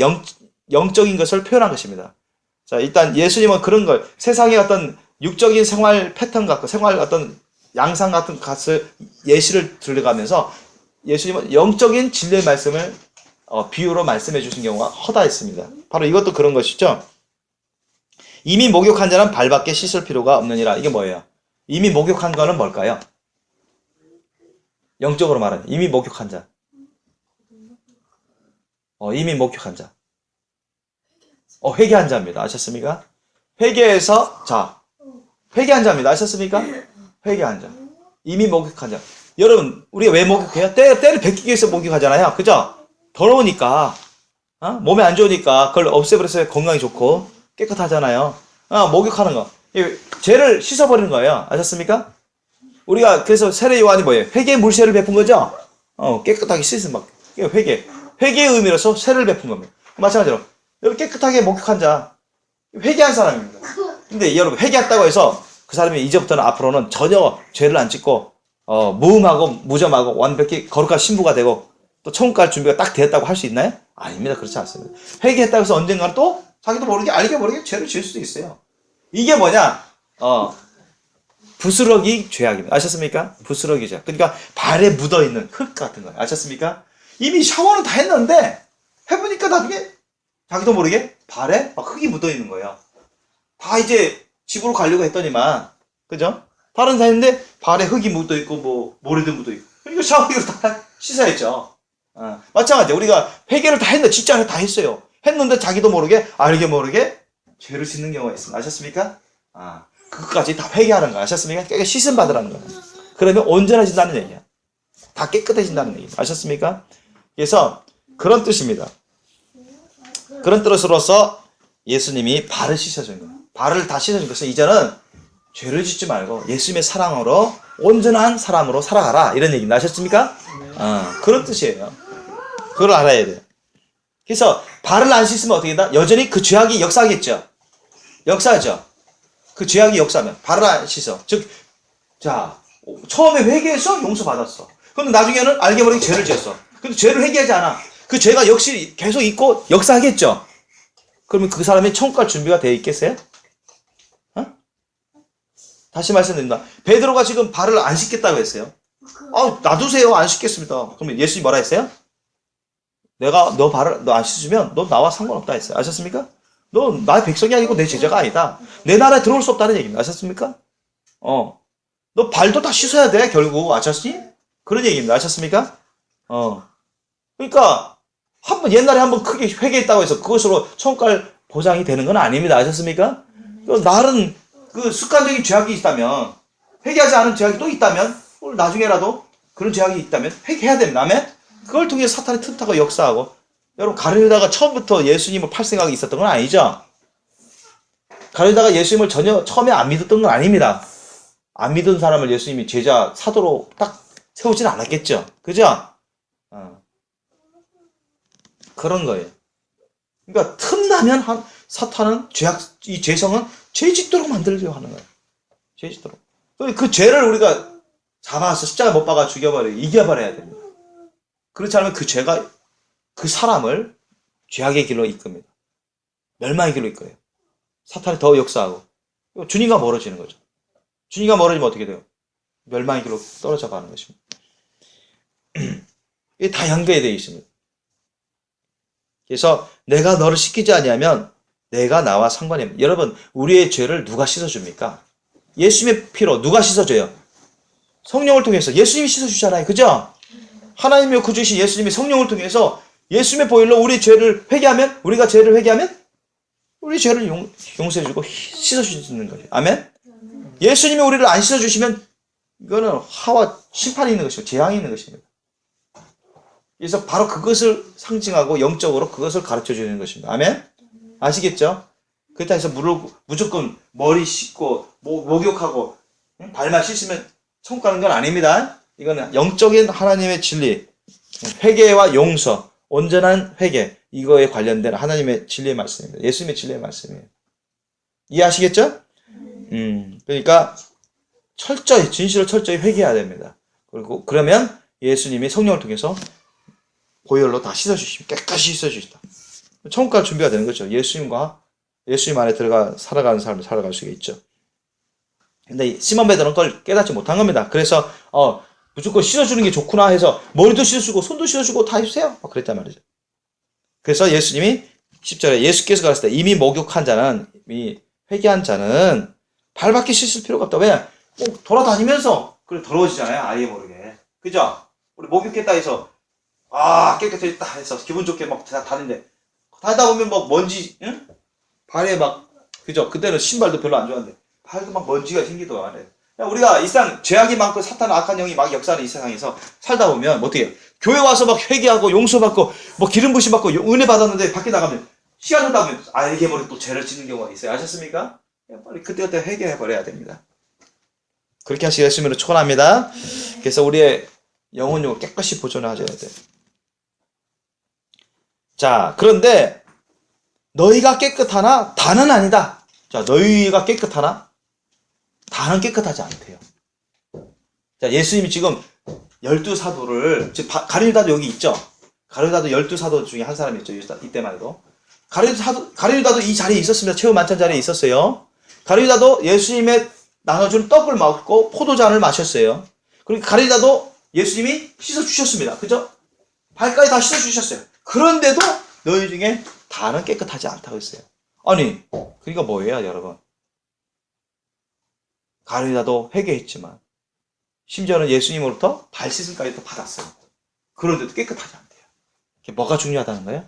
영적인 것을 표현한 것입니다. 자, 일단 예수님은 그런 걸, 세상의 어떤 육적인 생활 패턴 갖고 생활 어떤 양상 같은 것을 예시를 들어가면서 예수님은 영적인 진리의 말씀을 비유로 말씀해 주신 경우가 허다했습니다. 바로 이것도 그런 것이죠. 이미 목욕한 자는 발밖에 씻을 필요가 없느니라. 이게 뭐예요? 이미 목욕한 거는 뭘까요? 영적으로 말하는 이미 목욕한 자. 이미 목욕한 자. 회개한 자입니다. 아셨습니까? 회개한 자입니다. 아셨습니까? 회개한 자. 이미 목욕한 자. 여러분, 우리가 왜 목욕해요? 때를 벗기기 위해서 목욕하잖아요. 그죠? 더러우니까, 몸에 안 좋으니까 그걸 없애버려서 건강이 좋고 깨끗하잖아요. 목욕하는 거. 죄를 씻어버리는 거예요. 아셨습니까? 우리가 그래서 세례 요한이 뭐예요? 회개의 물세를 베푼 거죠? 깨끗하게 씻은 막 회개의 의미로서 세를 베푼 겁니다. 마찬가지로 여러분 깨끗하게 목욕한 자, 회개한 사람입니다. 근데 여러분 회개했다고 해서 그 사람이 이제부터는 앞으로는 전혀 죄를 안 짓고 무음하고 무점하고 완벽히 거룩한 신부가 되고 또 천국 갈 준비가 딱 됐다고 할 수 있나요? 아닙니다. 그렇지 않습니다. 회개했다고 해서 언젠가는 또 자기도 모르게 알게 모르게 죄를 지을 수도 있어요. 이게 뭐냐? 부스러기 죄악입니다. 아셨습니까? 부스러기 죄악. 그러니까 발에 묻어있는 흙 같은 거예요. 아셨습니까? 이미 샤워는 다 했는데 해보니까 나중에 자기도 모르게 발에 막 흙이 묻어있는 거예요. 다 이제 집으로 가려고 했더니만, 그죠? 발은 다 했는데 발에 흙이 묻어있고 뭐 모래도 묻어있고, 이거 샤워기로 다 씻어야죠. 마찬가지로 우리가 회개를 다 했는데 진짜 다 했어요. 했는데 자기도 모르게 알게 모르게 죄를 짓는 경우가 있습니다. 아셨습니까? 그것까지 다 회개하는 거 아셨습니까? 깨끗이 씻음 받으라는 거예요. 그러면 온전해진다는 얘기야. 다 깨끗해진다는 얘기예요. 아셨습니까? 그래서 그런 뜻입니다. 그런 뜻으로서 예수님이 발을 씻어준 거예요. 발을 다 씻어준 것은 이제는 죄를 짓지 말고 예수님의 사랑으로 온전한 사람으로 살아가라 이런 얘기입니다. 아셨습니까? 그런 뜻이에요. 그걸 알아야 돼요. 그래서 발을 안 씻으면 어떻게 된다? 여전히 그 죄악이 역사하겠죠. 역사하죠. 그 죄악이 역사하면 발을 안 씻어. 즉, 자, 처음에 회개해서 용서받았어. 근데 나중에는 알게 모르게 죄를 지었어. 근데 죄를 회개하지 않아. 그 죄가 역시 계속 있고 역사하겠죠. 그러면 그 사람이 천국 갈 준비가 되어 있겠어요? 다시 말씀드립니다. 베드로가 지금 발을 안 씻겠다고 했어요. 놔두세요. 안 씻겠습니다. 그러면 예수님이 뭐라 했어요? 내가 너 발을 너 안 씻으면 너 나와 상관없다 했어요. 아셨습니까? 너 나의 백성이 아니고 내 제자가 아니다. 내 나라에 들어올 수 없다는 얘기입니다. 아셨습니까? 너 발도 다 씻어야 돼. 결국 아셨지? 그런 얘기입니다. 아셨습니까? 그러니까 옛날에 한번 크게 회개했다고 해서 그것으로 천국 갈 보장이 되는 건 아닙니다. 아셨습니까? 나른 그 습관적인 죄악이 있다면, 회개하지 않은 죄악이 또 있다면, 나중에라도 그런 죄악이 있다면 회개해야 됩니다. 아멘? 그걸 통해 사탄이 틈타고 역사하고, 여러분 가룟유다가 처음부터 예수님을 팔 생각이 있었던 건 아니죠? 가룟유다가 예수님을 전혀 처음에 안 믿었던 건 아닙니다. 안 믿은 사람을 예수님이 제자 사도로 딱 세우진 않았겠죠? 그죠? 그런 거예요. 그러니까 틈나면 사탄은 이 죄성은 죄 짓도록 만들려고 하는 거예요. 죄 짓도록. 그 죄를 우리가 잡아서 십자가 못 박아 죽여버리고 이겨버려야 됩니다. 그렇지 않으면 그 죄가 그 사람을 죄악의 길로 이끕니다. 멸망의 길로 이끌어요. 사탄이 더 역사하고 주님과 멀어지는 거죠. 주님과 멀어지면 어떻게 돼요? 멸망의 길로 떨어져 가는 것입니다. 이게 다 연계되어 있습니다. 그래서 내가 너를 씻기지 아니하면 내가 나와 상관이 없습니다. 여러분, 우리의 죄를 누가 씻어줍니까? 예수님의 피로 누가 씻어줘요? 성령을 통해서 예수님이 씻어주잖아요. 그죠? 하나님의 구주이신 예수님이 성령을 통해서 예수님의 보혈로 우리 죄를 회개하면, 우리가 죄를 회개하면 우리 죄를 용서해주고 씻어주시는 거죠. 아멘? 예수님이 우리를 안 씻어주시면 이거는 하와 심판이 있는 것이고 재앙이 있는 것입니다. 그래서 바로 그것을 상징하고 영적으로 그것을 가르쳐 주는 것입니다. 아멘? 아시겠죠? 그렇다 해서 무조건 머리 씻고 목욕하고 발만 씻으면 천국 가는 건 아닙니다. 이거는 영적인 하나님의 진리, 회개와 용서, 온전한 회개, 이거에 관련된 하나님의 진리의 말씀입니다. 예수님의 진리의 말씀이에요. 이해하시겠죠? 그러니까 철저히 진실을 철저히 회개해야 됩니다. 그리고 그러면 예수님이 성령을 통해서 보혈로 다 씻어주시면 깨끗이 씻어주시다. 천국 갈 준비가 되는 거죠. 예수님 안에 들어가 살아가는 삶을 살아갈 수가 있죠. 근데 시몬 베드로는 그걸 깨닫지 못한 겁니다. 그래서 무조건 씻어주는 게 좋구나 해서 머리도 씻어주고 손도 씻어주고 다 해주세요. 그랬단 말이죠. 그래서 예수님이 10절에 예수께서 가르쳤을 때 이미 목욕한 자는, 이미 회개한 자는 발밖에 씻을 필요가 없다. 왜? 돌아다니면서 그래 더러워지잖아요. 아예 모르게. 그죠? 우리 목욕했다 해서 깨끗해졌다 해서 기분 좋게 막 다니는데 다니다 보면 막 먼지, 응? 발에 막, 그죠? 그때는 신발도 별로 안 좋아하는데 발도 막 먼지가 생기더라. 우리가 이 세상 죄악이 많고 사탄 악한 영이 막 역사하는 이 세상에서 살다 보면 어떻게 해요? 교회 와서 막 회개하고 용서받고 뭐 기름 부심 받고 은혜 받았는데 밖에 나가면 시간 흐르다 보면 알게 모르게 또 죄를 짓는 경우가 있어요. 아셨습니까? 빨리 그때그때 회개해 버려야 됩니다. 그렇게 하시기 예수님으로 축원합니다. 그래서 우리의 영혼을 깨끗이 보존하셔야 돼요. 자, 그런데 너희가 깨끗하나 다는 아니다. 자, 너희가 깨끗하나 다는 깨끗하지 않대요. 자, 예수님이 지금 12사도를, 가룟유다도 여기 있죠? 가룟유다도 12사도 중에 한 사람이었죠. 이때만 해도. 가룟유다도 이 자리에 있었습니다. 최후 만찬 자리에 있었어요. 가룟유다도 예수님의 나눠준 떡을 먹고 포도잔을 마셨어요. 그리고 가룟유다도 예수님이 씻어주셨습니다. 그죠? 발까지 다 씻어주셨어요. 그런데도 너희 중에 다는 깨끗하지 않다고 했어요. 아니, 그러니까 뭐예요, 여러분? 가룟유다도 회개했지만 심지어는 예수님으로부터 발 씻음까지도 받았어요. 그런데도 깨끗하지 않대요. 뭐가 중요하다는 거예요?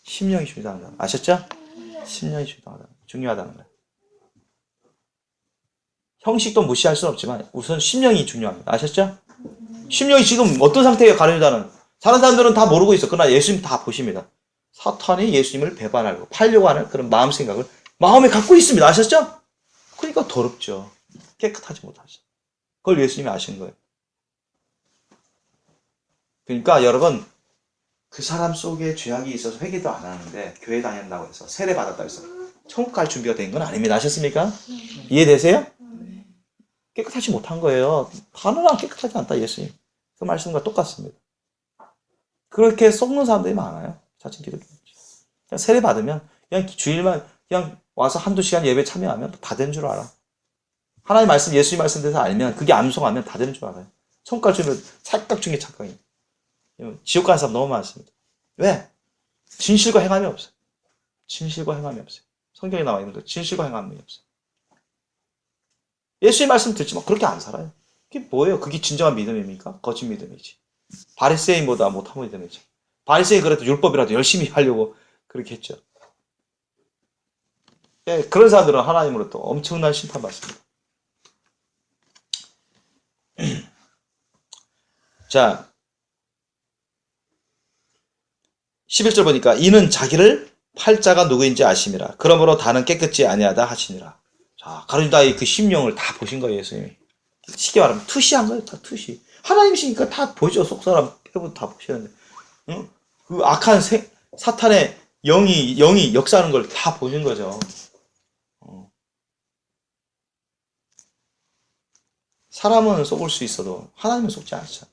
심령이 중요하다는 거예요. 아셨죠? 심령이 중요하다는 거예요. 형식도 무시할 수는 없지만 우선 심령이 중요합니다. 아셨죠? 심령이 지금 어떤 상태예요, 가룟유다는? 다른 사람들은 다 모르고 있어. 그러나 예수님 다 보십니다. 사탄이 예수님을 배반하고 팔려고 하는 그런 마음 생각을 마음에 갖고 있습니다. 아셨죠? 그러니까 더럽죠. 깨끗하지 못하죠. 그걸 예수님이 아신 거예요. 그러니까 여러분, 그 사람 속에 죄악이 있어서 회개도 안 하는데 교회 다닌다고 해서 세례 받았다고 해서 천국 갈 준비가 된 건 아닙니다. 아셨습니까? 이해되세요? 깨끗하지 못한 거예요. 단어랑 깨끗하지 않다, 예수님. 그 말씀과 똑같습니다. 그렇게 썩는 사람들이 많아요. 자칭 기독교. 그냥 세례 받으면 그냥 주일만 그냥 와서 한두 시간 예배 참여하면 다 되는 줄 알아. 하나님 말씀, 예수님 말씀 대해서 알면 그게 암송하면 다 되는 줄 알아요. 천국 갈 준비 착각 중에 착각이에요. 지옥 가는 사람 너무 많습니다. 왜? 진실과 행함이 없어요. 진실과 행함이 없어요. 성경에 나와 있는 거 진실과 행함이 없어요. 예수님 말씀 듣지만 그렇게 안 살아요. 그게 뭐예요? 그게 진정한 믿음입니까? 거짓 믿음이지. 바리새인보다 못한 믿음이죠. 바리새인 그래도 율법이라도 열심히 하려고 그렇게 했죠. 예, 그런 사람들은 하나님으로부터 엄청난 심판 받습니다. 자, 11절 보니까 이는 자기를 팔자가 누구인지 아심이라. 그러므로 다는 깨끗지 아니하다 하시니라. 자, 가룟유다의 그 심령을 다 보신 거예요, 예수님이. 쉽게 말하면 투시한 거예요, 다 투시. 하나님이시니까 다 보죠. 속사람 패부 다 보시는데, 응? 그 악한 사탄의 영이 역사하는 걸 다 보신 거죠. 사람은 속을 수 있어도 하나님은 속지 않죠.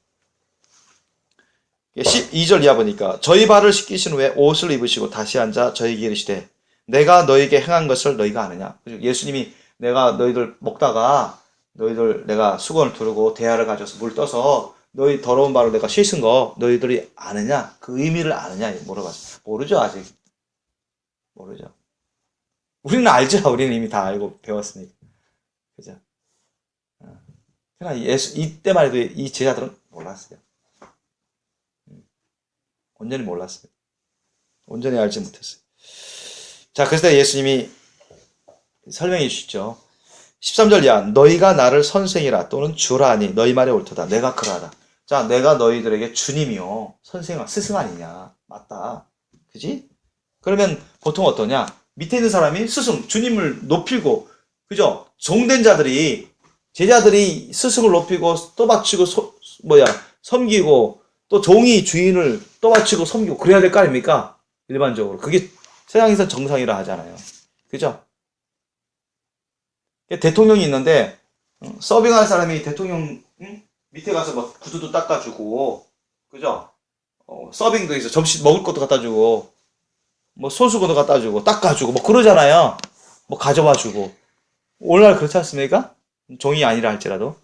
12절 이하 보니까 저희 발을 씻기신 후에 옷을 입으시고 다시 앉아 저희에게 이르시되 내가 너에게 행한 것을 너희가 아느냐. 예수님이 내가 너희들 먹다가 너희들 내가 수건을 두르고 대야를 가져서 물 떠서 너희 더러운 발을 내가 씻은 거 너희들이 아느냐? 그 의미를 아느냐? 물어봤어요. 모르죠, 아직. 모르죠. 우리는 알죠. 우리는 이미 다 알고 배웠으니까. 그죠? 그러나 이때만 해도 이 제자들은 몰랐어요. 온전히 몰랐어요. 온전히 알지 못했어요. 자, 그래서 예수님이 설명해 주시죠. 13절 이하 너희가 나를 선생이라 또는 주라 하니 너희 말이 옳도다. 내가 그러하다. 자, 내가 너희들에게 주님이요 스승 아니냐. 맞다. 그지? 그러면 보통 어떠냐? 밑에 있는 사람이 스승, 주님을 높이고, 그죠? 종된 자들이, 제자들이 스승을 높이고, 또 바치고, 섬기고, 또 종이 주인을 또 바치고 섬기고, 그래야 될 거 아닙니까? 일반적으로. 그게 세상에서 정상이라 하잖아요. 그죠? 대통령이 있는데, 서빙하는 사람이 대통령, 밑에 가서 막 구두도 닦아주고, 그죠? 서빙도 있어. 점심 먹을 것도 갖다 주고, 뭐 손수건도 갖다 주고, 닦아주고, 뭐 그러잖아요. 뭐 가져와 주고. 오늘날 그렇지 않습니까? 종이 아니라 할지라도.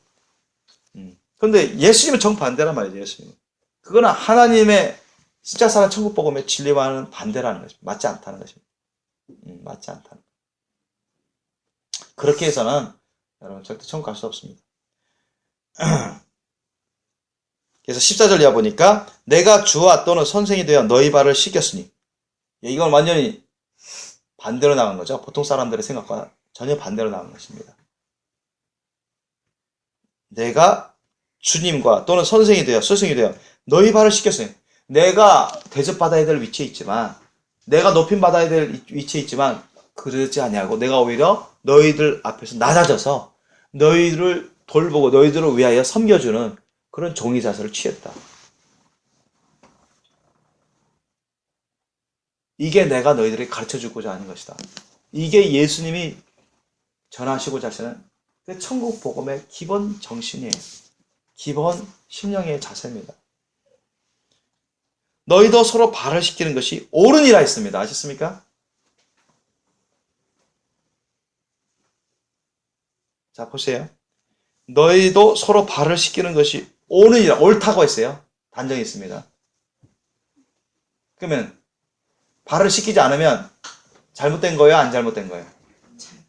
근데 예수님은 정반대란 말이죠, 예수님은. 그거는 하나님의 진짜 사람 천국 복음의 진리와는 반대라는 것입니다. 맞지 않다는 것입니다. 맞지 않다는 것. 그렇게 해서는 여러분 절대 천국 갈 수 없습니다. 그래서 14절 이하 보니까 내가 주와 또는 선생이 되어 너희 발을 씻겼으니, 이건 완전히 반대로 나간 거죠. 보통 사람들의 생각과 전혀 반대로 나간 것입니다. 내가 주님과 또는 선생이 되어 스승이 되어 너희 발을 씻겼으니, 내가 대접받아야 될 위치에 있지만, 내가 높임받아야 될 위치에 있지만 그러지 아니하고 내가 오히려 너희들 앞에서 낮아져서 너희들을 돌보고 너희들을 위하여 섬겨주는 그런 종의 자세를 취했다. 이게 내가 너희들에게 가르쳐주고자 하는 것이다. 이게 예수님이 전하시고자 하시는 천국 복음의 기본 정신이에요. 기본 심령의 자세입니다. 너희도 서로 발을 씻기는 것이 옳으니라 했습니다. 아셨습니까? 자, 보세요. 너희도 서로 발을 씻기는 것이 옳으니라, 옳다고 했어요. 단정이 있습니다. 그러면 발을 씻기지 않으면 잘못된 거예요? 안 잘못된 거예요?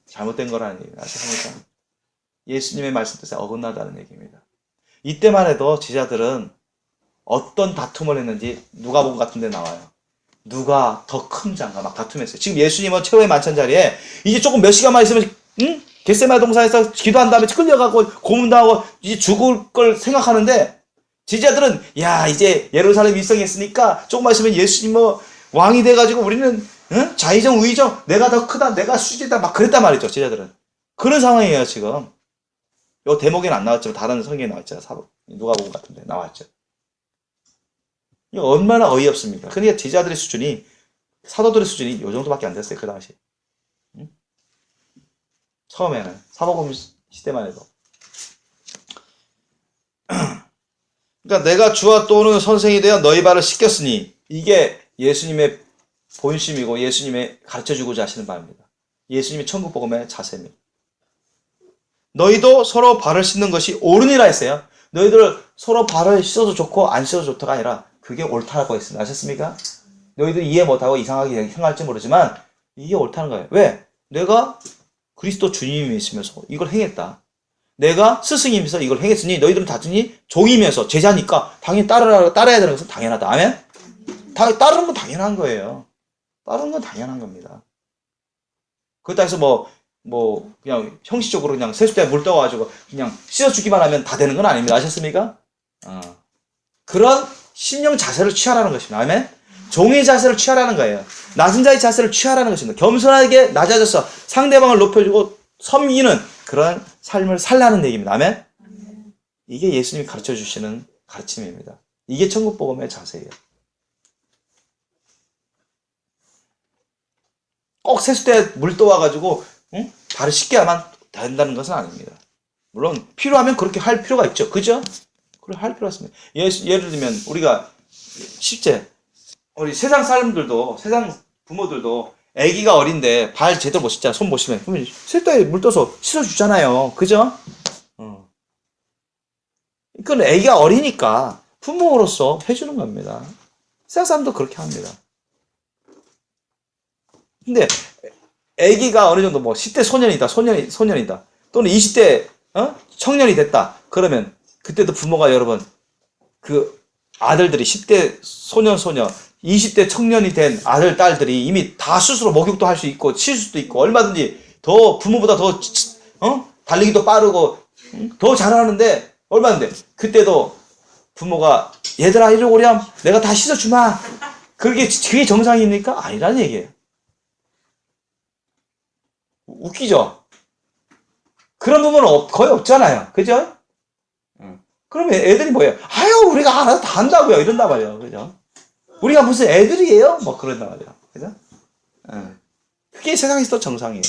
잘못된 거라는 얘기입니다. 아셨습니까? 예수님의 말씀 뜻에 어긋나다는 얘기입니다. 이때만 해도 제자들은 어떤 다툼을 했는지 누가복음 같은 데 나와요. 누가 더 큰 자인가 막 다툼했어요. 지금 예수님은 최후의 만찬 자리에 이제 조금 몇 시간만 있으면 겟세마네 동산에서 기도한 다음에 끌려가고 고문당하고 이제 죽을 걸 생각하는데, 제자들은 야 이제 예루살렘 입성했으니까 조금만 있으면 예수님 뭐 왕이 돼가지고 우리는 자의정 우의정 내가 더 크다 내가 수지다 막 그랬단 말이죠. 제자들은 그런 상황이에요. 지금 요 대목에는 안 나왔지만 다른 성경에 나왔잖아요. 누가복음 같은 데 나왔죠. 이거 얼마나 어이없습니까? 그러니까 제자들의 수준이, 사도들의 수준이 요 정도밖에 안 됐어요. 그 당시. 처음에는 사복음 시대만 해도. 그러니까 내가 주와 또는 선생이 되어 너희 발을 씻겼으니, 이게 예수님의 본심이고 예수님의 가르쳐주고자 하시는 바입니다. 예수님의 천국 복음의 자세입니다. 너희도 서로 발을 씻는 것이 옳으니라 했어요. 너희들 서로 발을 씻어도 좋고 안 씻어도 좋다가 아니라 그게 옳다고 했습니다. 아셨습니까? 너희들 이해 못하고 이상하게 생각할지 모르지만 이게 옳다는 거예요. 왜? 내가 그리스도 주님이 있으면서 이걸 행했다. 내가 스승이면서 이걸 행했으니 너희들은 다투니 종이면서 제자니까 당연히 따라야 되는 것은 당연하다. 아멘? 따르는 건 당연한 거예요. 따르는 건 당연한 겁니다. 그렇다 해서 그냥 형식적으로 그냥 세숫대에 물 떠가지고 그냥 씻어주기만 하면 다 되는 건 아닙니다. 아셨습니까? 그런 심령 자세를 취하라는 것입니다. 아멘? 종의 자세를 취하라는 거예요. 낮은 자의 자세를 취하라는 것입니다. 겸손하게 낮아져서 상대방을 높여주고 섬기는 그런 삶을 살라는 얘기입니다. 아멘? 이게 예수님이 가르쳐 주시는 가르침입니다. 이게 천국 복음의 자세예요. 꼭 세숫대에 물 떠와가지고 발을 씻게 하면 된다는 것은 아닙니다. 물론 필요하면 그렇게 할 필요가 있죠. 그죠? 그렇게 할 필요가 있습니다. 예를 들면 우리가 실제 우리 세상 사람들도, 세상 부모들도 아기가 어린데 발 제대로 못 씻잖아. 손 못 씻으면 그러면 세숫대에 물 떠서 씻어주잖아요. 그죠? 그건 아기가 어리니까 부모로서 해주는 겁니다. 세상 사람도 그렇게 합니다. 근데 아기가 어느 정도 10대 소년이다. 또는 20대 청년이 됐다. 그러면 그때도 부모가 여러분 그 아들들이 10대 소년 20대 청년이 된 아들 딸들이 이미 다 스스로 목욕도 할 수 있고 칠 수도 있고 얼마든지 더 부모보다 더 달리기도 빠르고 더 잘하는데 얼마인데 그때도 부모가 얘들아 이리 오렴 내가 다 씻어주마. 그게 정상입니까? 아니라는 얘기예요. 웃기죠? 그런 부분은 거의 없잖아요. 그죠? 그러면 애들이 뭐예요? 아유 우리가 알아서 다 한다고요. 이런단 말이에요. 그죠? 우리가 무슨 애들이에요? 뭐 그런단 말이에요. 그죠? 그게 세상에서 정상이에요.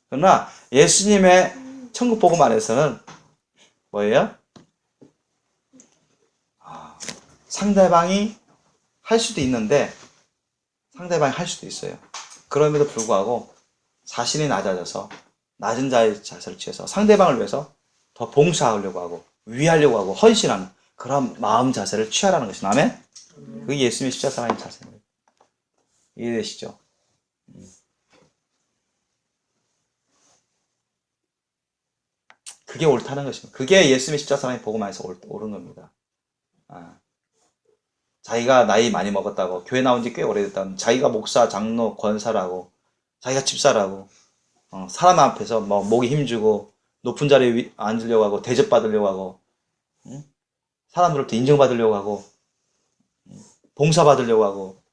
그러나 예수님의 천국 복음 안에서는 뭐예요? 상대방이 할 수도 있는데 상대방이 할 수도 있어요. 그럼에도 불구하고 자신이 낮아져서 낮은 자의 자세를 취해서 상대방을 위해서 더 봉사하려고 하고 위하려고 하고 헌신하는 그런 마음 자세를 취하라는 것이 아멘? 그게 예수님의 십자가의 자세입니다. 이해되시죠? 그게 옳다는 것입니다. 그게 예수님의 십자가의 복음 안에서 옳은 겁니다. 자기가 나이 많이 먹었다고 교회 나온 지 꽤 오래됐다고 자기가 목사, 장로, 권사라고 자기가 집사라고 사람 앞에서 뭐 목에 힘주고 높은 자리에 앉으려고 하고 대접받으려고 하고 사람들로부터 인정받으려고 하고 봉사받으려고 하고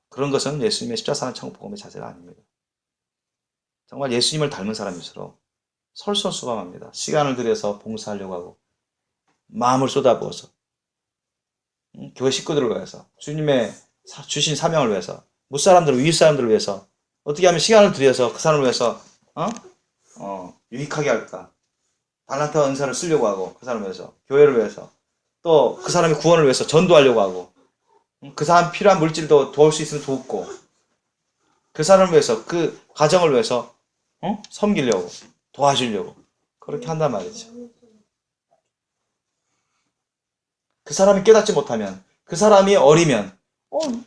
그런 것은 예수님의 십자가의 천국 복음의 자세가 아닙니다. 정말 예수님을 닮은 사람일수록 솔선수범합니다. 시간을 들여서 봉사하려고 하고 마음을 쏟아부어서 교회 식구들을 위해서 주님의 주신 사명을 위해서 무사람들을 위윗 사람들을 위해서 어떻게 하면 시간을 들여서 그 사람을 위해서 유익하게 할까 달란트 은사를 쓰려고 하고 그 사람을 위해서 교회를 위해서 또 그 사람의 구원을 위해서 전도하려고 하고 그 사람 필요한 물질도 도울 수 있으면 돕고 그 사람을 위해서 그 가정을 위해서 섬기려고 도와주려고 그렇게 한단 말이죠. 그 사람이 깨닫지 못하면 그 사람이 어리면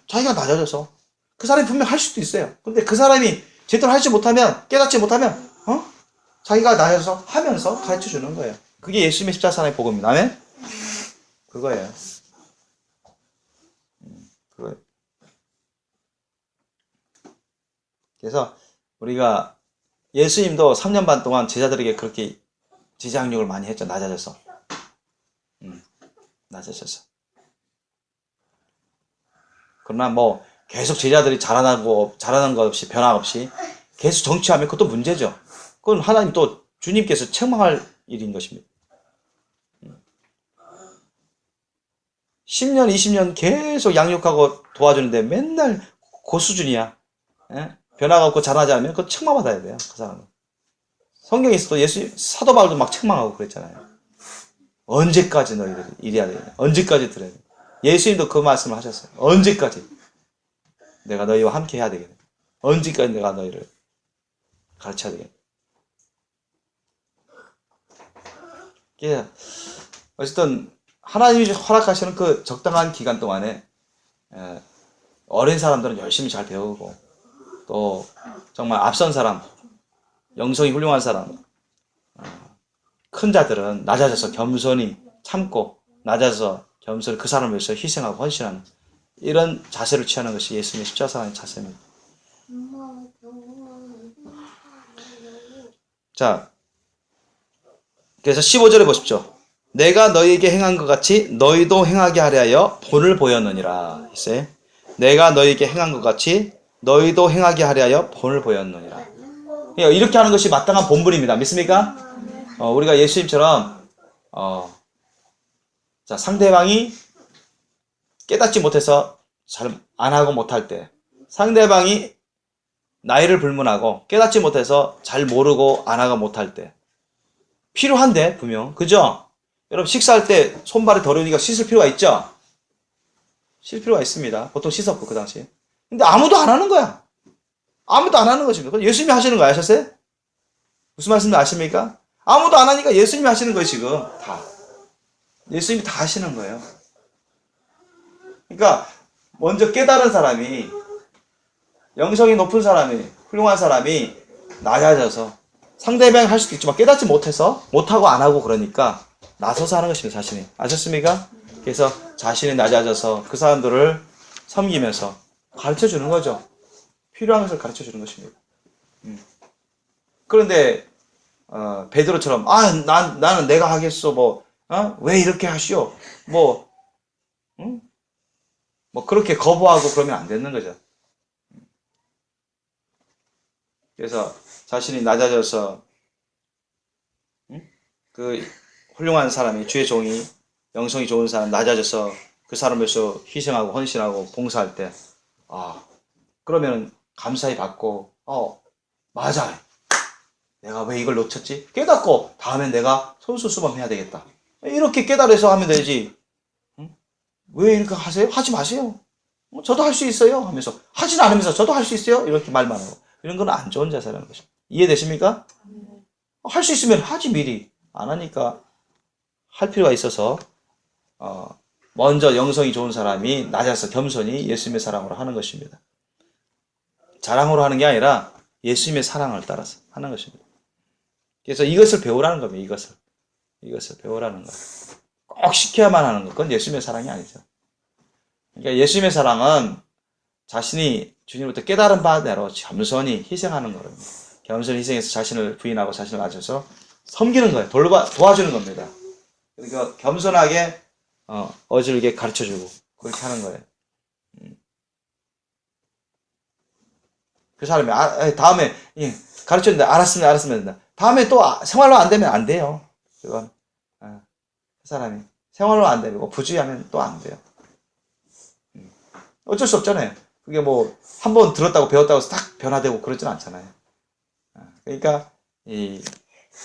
자기가 낮아져서 그 사람이 분명 할 수도 있어요. 근데 그 사람이 제대로 하지 못하면 깨닫지 못하면 자기가 낮아져서 하면서 가르쳐 주는 거예요. 그게 예수님의 십자가의 복음입니다. 아멘? 그거예요. 그거예요. 그래서 우리가 예수님도 3년 반 동안 제자들에게 그렇게 지장력을 많이 했죠. 낮아져서. 낮아져서. 그러나 뭐 계속 제자들이 자라는 것 없이 변화 없이 계속 정치하면 그것도 문제죠. 그건 하나님 또 주님께서 책망할 일인 것입니다. 10년, 20년 계속 양육하고 도와주는데 맨날 그 수준이야. 예? 변화가 없고 자라지 않으면 그거 책망받아야 돼요. 그 사람은. 성경에서도 사도 바울도 막 책망하고 그랬잖아요. 언제까지 너희들이 이래야 되냐. 언제까지 들어야 되냐. 예수님도 그 말씀을 하셨어요. 언제까지 내가 너희와 함께 해야 되겠냐. 언제까지 내가 너희를 가르쳐야 되겠냐. 어쨌든 하나님이 허락하시는 그 적당한 기간 동안에 어린 사람들은 열심히 잘 배우고 또 정말 앞선 사람, 영성이 훌륭한 사람, 큰 자들은 낮아져서 겸손히 참고 낮아져서 겸손히 그 사람을 위해서 희생하고 헌신하는 이런 자세를 취하는 것이 예수님의 십자가의 자세입니다. 자, 그래서 15절에 보십시오. 내가 너희에게 행한 것 같이 너희도 행하게 하려 본을 보였느니라 했어요. 내가 너희에게 행한 것 같이 너희도 행하게 하려 본을 보였느니라. 이렇게 하는 것이 마땅한 본분입니다. 믿습니까? 우리가 예수님처럼 자, 상대방이 깨닫지 못해서 잘 안 하고 못할 때, 상대방이 나이를 불문하고 깨닫지 못해서 잘 모르고 안 하고 못할 때 필요한데 분명 그죠? 여러분 식사할 때 손발이 더러우니까 씻을 필요가 있죠? 씻을 필요가 있습니다. 보통 씻었고 그 당시에. 근데 아무도 안 하는 거야. 아무도 안 하는 것입니다. 예수님이 하시는 거 아셨어요? 무슨 말씀인지 아십니까? 아무도 안 하니까 예수님이 하시는 거예요 지금 다. 예수님이 다 하시는 거예요. 그러니까 먼저 깨달은 사람이 영성이 높은 사람이 훌륭한 사람이 낮아져서 상대방이 할 수도 있지만 깨닫지 못해서 못하고 안 하고 그러니까 나서서 하는 것입니다. 자신이. 아셨습니까? 그래서 자신이 낮아져서 그 사람들을 섬기면서 가르쳐주는 거죠. 필요한 것을 가르쳐주는 것입니다. 그런데 베드로처럼 나는 내가 하겠어 뭐 왜 이렇게 하시오? 뭐, 응? 뭐 그렇게 거부하고 그러면 안 되는 거죠. 그래서 자신이 낮아져서 그 훌륭한 사람이 주의 종이 영성이 좋은 사람 낮아져서 그 사람을 위해서 희생하고 헌신하고 봉사할 때 그러면 감사히 받고 맞아 내가 왜 이걸 놓쳤지? 깨닫고 다음엔 내가 솔선수범해야 되겠다. 이렇게 깨달아서 하면 되지. 왜 이렇게 하세요? 하지 마세요. 저도 할 수 있어요 하면서 하진 않으면서 저도 할 수 있어요 이렇게 말만 하고 이런 건 안 좋은 자세라는 것입니다. 이해되십니까? 할 수 있으면 하지 미리 안 하니까 할 필요가 있어서 먼저 영성이 좋은 사람이 낮아서 겸손히 예수님의 사랑으로 하는 것입니다. 자랑으로 하는 게 아니라 예수님의 사랑을 따라서 하는 것입니다. 그래서 이것을 배우라는 겁니다. 이것을 배우라는 거. 꼭 시켜야만 하는 것. 그건 예수님의 사랑이 아니죠. 그러니까 예수님의 사랑은 자신이 주님으로부터 깨달은 바대로 겸손히 희생하는 거거든요. 겸손히 희생해서 자신을 부인하고 자신을 낮춰서 섬기는 거예요. 도와주는 겁니다. 그러니까 겸손하게 어질게 가르쳐주고 그렇게 하는 거예요. 그 사람이 다음에 가르쳤는데 알았으면 다음에 또 생활로 안 되면 안 돼요. 그건 그 사람이 생활로 안 되고 부주의하면 또 안 돼요. 어쩔 수 없잖아요. 그게 뭐 한 번 들었다고 배웠다고 해서 딱 변화되고 그러진 않잖아요. 그러니까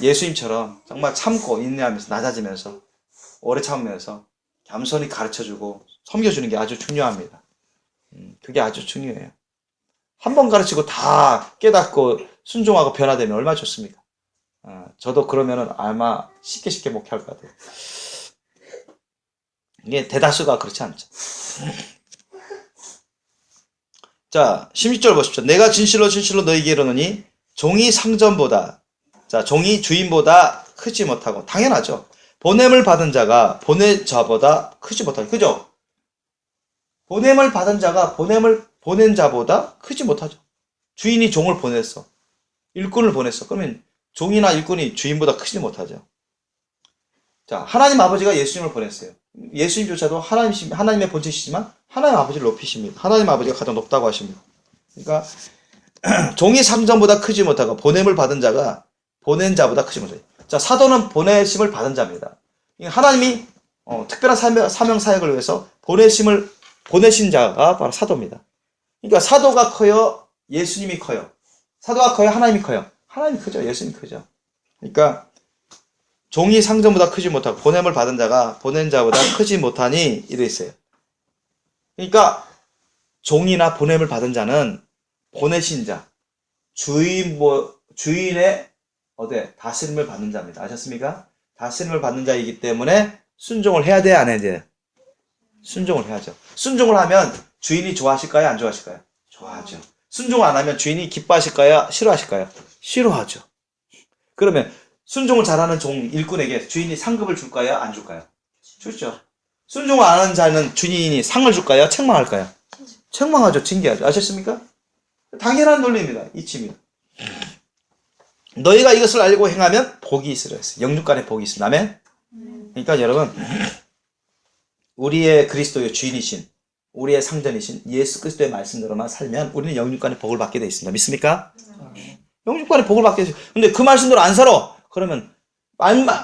예수님처럼 정말 참고 인내하면서 낮아지면서 오래 참으면서 겸손히 가르쳐주고 섬겨주는 게 아주 중요합니다. 그게 아주 중요해요. 한 번 가르치고 다 깨닫고 순종하고 변화되면 얼마나 좋습니까? 저도 그러면은 아마 쉽게 목회할 것 같아요. 이게 대다수가 그렇지 않죠. 자, 16절 보십시오. 내가 진실로 너희에게 이르노니 종이 상전보다 종이 주인보다 크지 못하고 당연하죠. 보냄을 받은 자가 보낸 자보다 크지 못하죠. 그죠? 보냄을 받은 자가 보낸 자보다 크지 못하죠. 주인이 종을 보냈어. 일꾼을 보냈어. 그러면 종이나 일꾼이 주인보다 크지 못하죠. 자, 하나님 아버지가 예수님을 보냈어요. 예수님조차도 하나님의 본체시지만 하나님 아버지를 높이십니다. 하나님 아버지가 가장 높다고 하십니다. 그러니까 종이 상전보다 크지 못하고 보냄을 받은 자가 보낸 자보다 크지 못하죠. 자, 사도는 보내심을 받은 자입니다. 하나님이 특별한 사명 사역을 위해서 보내신 자가 바로 사도입니다. 그러니까 사도가 커요, 예수님이 커요. 사도가 커요, 하나님이 커요. 하나님이 크죠, 예수님이 크죠. 그러니까 종이 상전보다 크지 못하고 보냄을 받은 자가 보낸 자보다 크지 못하니 이래 있어요. 그러니까 종이나 보냄을 받은 자는 보내신 자, 주인의 다스림을 받는 자입니다. 아셨습니까? 다스림을 받는 자이기 때문에 순종을 해야 돼, 안 해야 돼? 순종을 해야죠. 순종을 하면 주인이 좋아하실까요, 안 좋아하실까요? 좋아하죠. 순종을 안 하면 주인이 기뻐하실까요, 싫어하실까요? 싫어하죠. 그러면 순종을 잘하는 일꾼에게 주인이 상급을 줄까요, 안 줄까요? 주죠. 순종을 안 하는 자는 주인이 상을 줄까요, 책망할까요? 책망하죠, 징계하죠. 아셨습니까? 당연한 논리입니다. 이치입니다. 너희가 이것을 알고 행하면 복이 있으라 했어요. 영육간에 복이 있습니다. 아멘? 그러니까 여러분, 우리의 그리스도의 주인이신, 우리의 상전이신 예수 그리스도의 말씀대로만 살면 우리는 영육간에 복을 받게 되어 있습니다. 믿습니까? 영육간에 복을 받게 되어 있습니다. 근데 그 말씀대로 안 살아. 그러면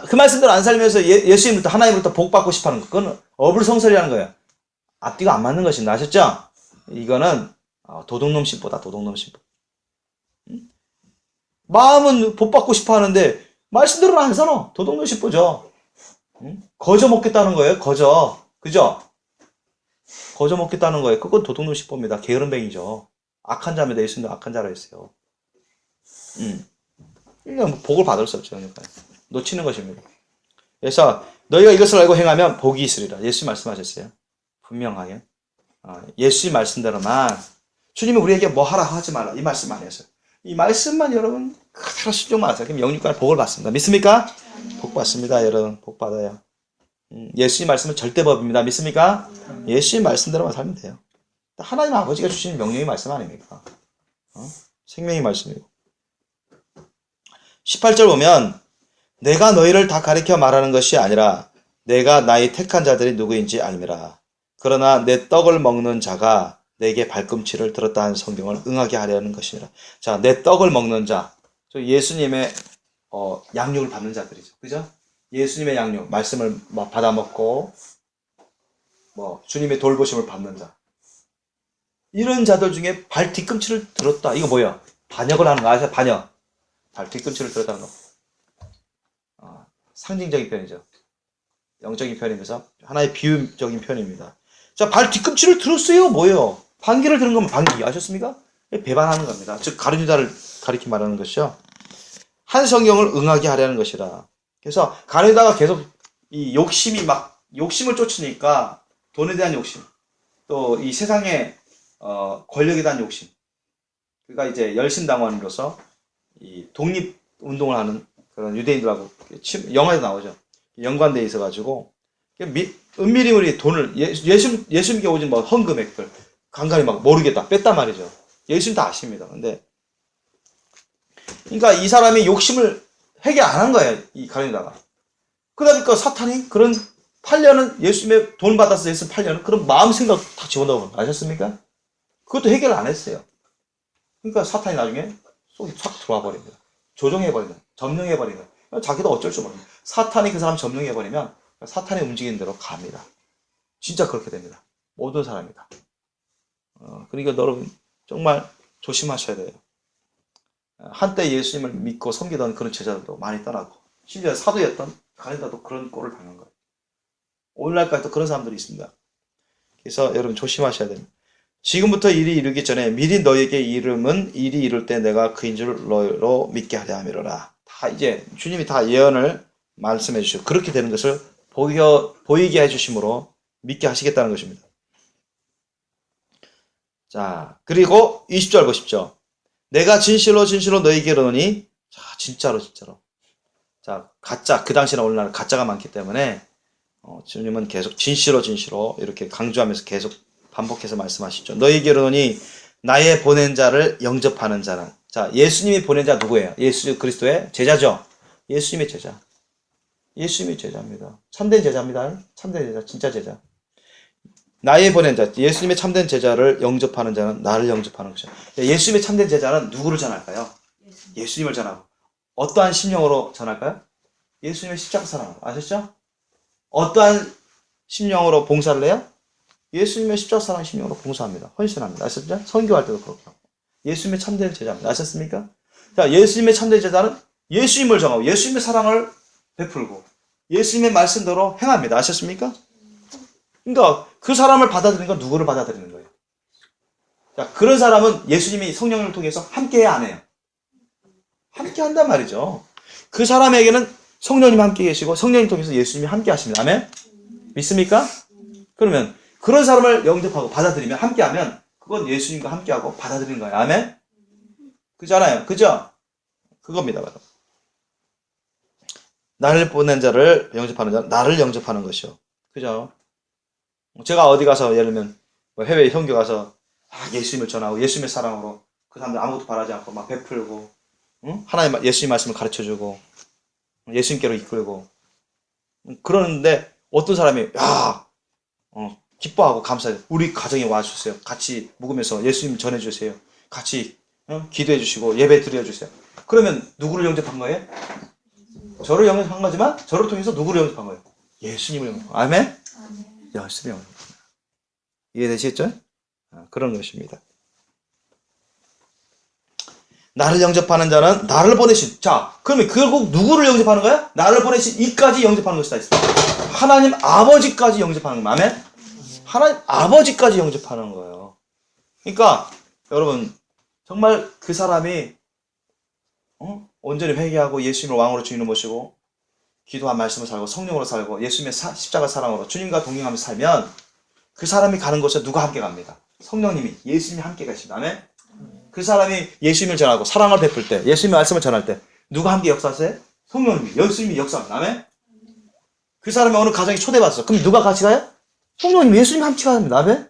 그 말씀대로 안 살면서 예수님부터 하나님부터 복 받고 싶어하는 거, 그건 어불성설이라는 거예요. 앞뒤가 안 맞는 것입니다. 아셨죠? 이거는 도둑놈 신보다 도둑놈 신보. 마음은 복 받고 싶어 하는데 말씀대로는 안 살아. 도둑놈 신보죠. 거저 먹겠다는 거예요. 거저. 그죠? 거저 먹겠다는 거예요. 그건 도둑놈 신보입니다. 게으름뱅이죠. 악한 자입니다. 예수님도 악한 자라 했어요. 그러니까 복을 받을 수 없죠. 그러니까. 놓치는 것입니다. 그래서 너희가 이것을 알고 행하면 복이 있으리라. 예수 말씀하셨어요. 분명하게. 예수의 말씀대로만 주님은 우리에게 뭐 하라 하지 말라. 이 말씀 안 했어요. 이 말씀만 여러분 그대로 순종만 하세요. 그럼 영육간에 복을 받습니다. 믿습니까? 복 받습니다. 여러분 복 받아요. 예수의 말씀은 절대법입니다. 믿습니까? 예수의 말씀대로만 살면 돼요. 하나님 아버지가 주신 명령의 말씀 아닙니까? 생명의 말씀이고. 18절 보면 내가 너희를 다 가리켜 말하는 것이 아니라 내가 나의 택한 자들이 누구인지 알미라. 그러나 내 떡을 먹는 자가 내게 발꿈치를 들었다 하는 성경을 응하게 하려는 것이니라. 자, 내 떡을 먹는 자. 저 예수님의 양육을 받는 자들이죠. 그죠? 예수님의 양육, 말씀을 받아 먹고 주님의 돌보심을 받는 자. 이런 자들 중에 발 뒤꿈치를 들었다. 이거 뭐야? 반역을 하는 거 아세요? 반역. 발 뒤꿈치를 들었다는 거. 상징적인 표현이죠. 영적인 표현이면서 하나의 비유적인 표현입니다. 자, 발 뒤꿈치를 들었어요. 뭐예요? 반기를 들은 거면 반기. 아셨습니까? 배반하는 겁니다. 즉, 가룟유다를 가리켜 말하는 것이요. 한 성경을 응하게 하려는 것이라. 그래서 가룟유다가 계속 이 욕심을 쫓으니까 돈에 대한 욕심, 또 이 세상의 권력에 대한 욕심. 그러니까 이제 열심당원으로서 이 독립운동을 하는 그런 유대인들하고 영화에도 나오죠. 연관되어 있어가지고 은밀히 돈을 예수님께 오진 헌금액들 간간히 모르겠다 뺐단 말이죠. 예수님 다 아십니다. 근데 그러니까 이 사람이 욕심을 해결 안 한 거예요. 이 가룟유다가. 그러니까 사탄이 그런 8년은 예수님의 돈 받아서 예수 8년은 그런 마음 생각 다 집어넣어. 아셨습니까? 그것도 해결 안 했어요. 그러니까 사탄이 나중에 속이 쫙 들어와 버립니다. 조종해버리는, 점령해버리는. 자기도 어쩔 줄 모릅니다. 사탄이 그 사람 점령해버리면 사탄이 움직이는 대로 갑니다. 진짜 그렇게 됩니다. 모든 사람이다. 그러니까 여러분 정말 조심하셔야 돼요. 한때 예수님을 믿고 섬기던 그런 제자들도 많이 떠나고 심지어 사도였던 가룟유다도 그런 꼴을 당한 거예요. 오늘날까지도 그런 사람들이 있습니다. 그래서 여러분 조심하셔야 됩니다. 지금부터 일이 이르기 전에 미리 너에게 이름은 일이 이룰 때 내가 그인 줄 너로 믿게 하려 함이로라. 다 이제 주님이 다 예언을 말씀해 주시고 그렇게 되는 것을 보이게 해주심으로 믿게 하시겠다는 것입니다. 자, 그리고 20절 보십시오. 내가 진실로 진실로 너에게 이르노니, 자, 진짜로. 자, 가짜, 그 당시나 오늘날 가짜가 많기 때문에 주님은 계속 진실로 이렇게 강조하면서 계속 반복해서 말씀하시죠. 너에게 이르노니 나의 보낸 자를 영접하는 자는. 자, 예수님이 보낸 자 누구예요? 예수 그리스도의 제자죠. 예수님의 제자. 예수님의 제자입니다. 참된 제자입니다. 참된 제자, 진짜 제자. 나의 보낸 자, 예수님의 참된 제자를 영접하는 자는 나를 영접하는 것이죠. 예수님의 참된 제자는 누구를 전할까요? 예수님을 전하고. 어떠한 심령으로 전할까요? 예수님의 십자가 사랑으로. 아셨죠? 어떠한 심령으로 봉사를 해요? 예수님의 십자가 사랑 심령으로 봉사합니다. 헌신합니다. 아셨죠? 선교할 때도 그렇고. 예수님의 참된 제자입니다. 아셨습니까? 자, 예수님의 참된 제자는 예수님을 정하고 예수님의 사랑을 베풀고 예수님의 말씀대로 행합니다. 아셨습니까? 그러니까 그 사람을 받아들이는 건 누구를 받아들이는 거예요? 자, 그런 사람은 예수님이 성령을 통해서 함께해야 안 해요. 함께 한단 말이죠. 그 사람에게는 성령님이 함께 계시고 성령님 통해서 예수님이 함께 하십니다. 아멘? 믿습니까? 그러면 그런 사람을 영접하고 받아들이면 함께하면 그건 예수님과 함께하고 받아들이는 거예요. 아멘? 그잖아요. 그죠? 그겁니다. 바로. 나를 보낸 자를 영접하는 자는 나를 영접하는 것이요. 그죠? 제가 어디 가서 예를 들면 해외 선교 가서 예수님을 전하고 예수님의 사랑으로 그 사람들 아무것도 바라지 않고 막 베풀고 하나님 예수님 말씀을 가르쳐주고 예수님께로 이끌고 그러는데 어떤 사람이 기뻐하고 감사해요. 우리 가정에 와주세요. 같이 묵으면서 예수님 전해주세요. 같이 기도해 주시고 예배 드려주세요. 그러면 누구를 영접한 거예요? 저를 영접한 거지만 저를 통해서 누구를 영접한 거예요? 예수님을 영접한 거예요. 아멘? 예수님을 영접한 거예요. 이해되시겠죠? 그런 것입니다. 나를 영접하는 자는 나를 보내신. 자, 그러면 결국 누구를 영접하는 거야? 나를 보내신 이까지 영접하는 것이다. 하나님 아버지까지 영접하는 거예요. 아멘? 하나님 아버지까지 영접하는 거예요. 그러니까 여러분 정말 그 사람이 온전히 회개하고 예수님을 왕으로 주인으로 모시고 기도한 말씀을 살고 성령으로 살고 예수님의 십자가 사랑으로 주님과 동행하면서 살면 그 사람이 가는 곳에 누가 함께 갑니다. 성령님이 예수님이 함께 가십니다. 아멘? 그 사람이 예수님을 전하고 사랑을 베풀 때 예수님의 말씀을 전할 때 누가 함께 역사하세요? 성령님이 예수님이 역사합니다. 아멘? 그 사람이 어느 가정에 초대받았어. 그럼 누가 같이 가요? 성령님 예수님이 함께 갑니다. 아멘?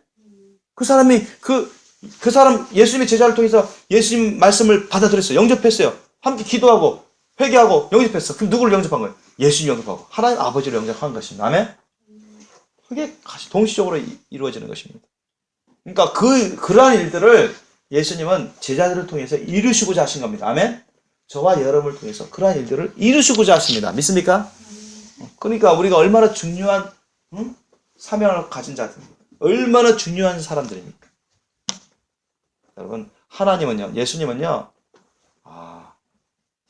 그 사람이 그 사람 예수님의 제자를 통해서 예수님 말씀을 받아들였어요. 영접했어요. 함께 기도하고 회개하고 영접했어. 그럼 누구를 영접한 거예요? 예수님 영접하고 하나님 아버지를 영접한 것입니다. 아멘? 그게 같이 동시적으로 이루어지는 것입니다. 그러니까 그러한 일들을 예수님은 제자들을 통해서 이루시고자 하신 겁니다. 아멘? 저와 여러분을 통해서 그러한 일들을 이루시고자 하십니다. 믿습니까? 그러니까 우리가 얼마나 중요한 사명을 가진 자들입니다. 얼마나 중요한 사람들입니까? 여러분, 하나님은요, 예수님은요,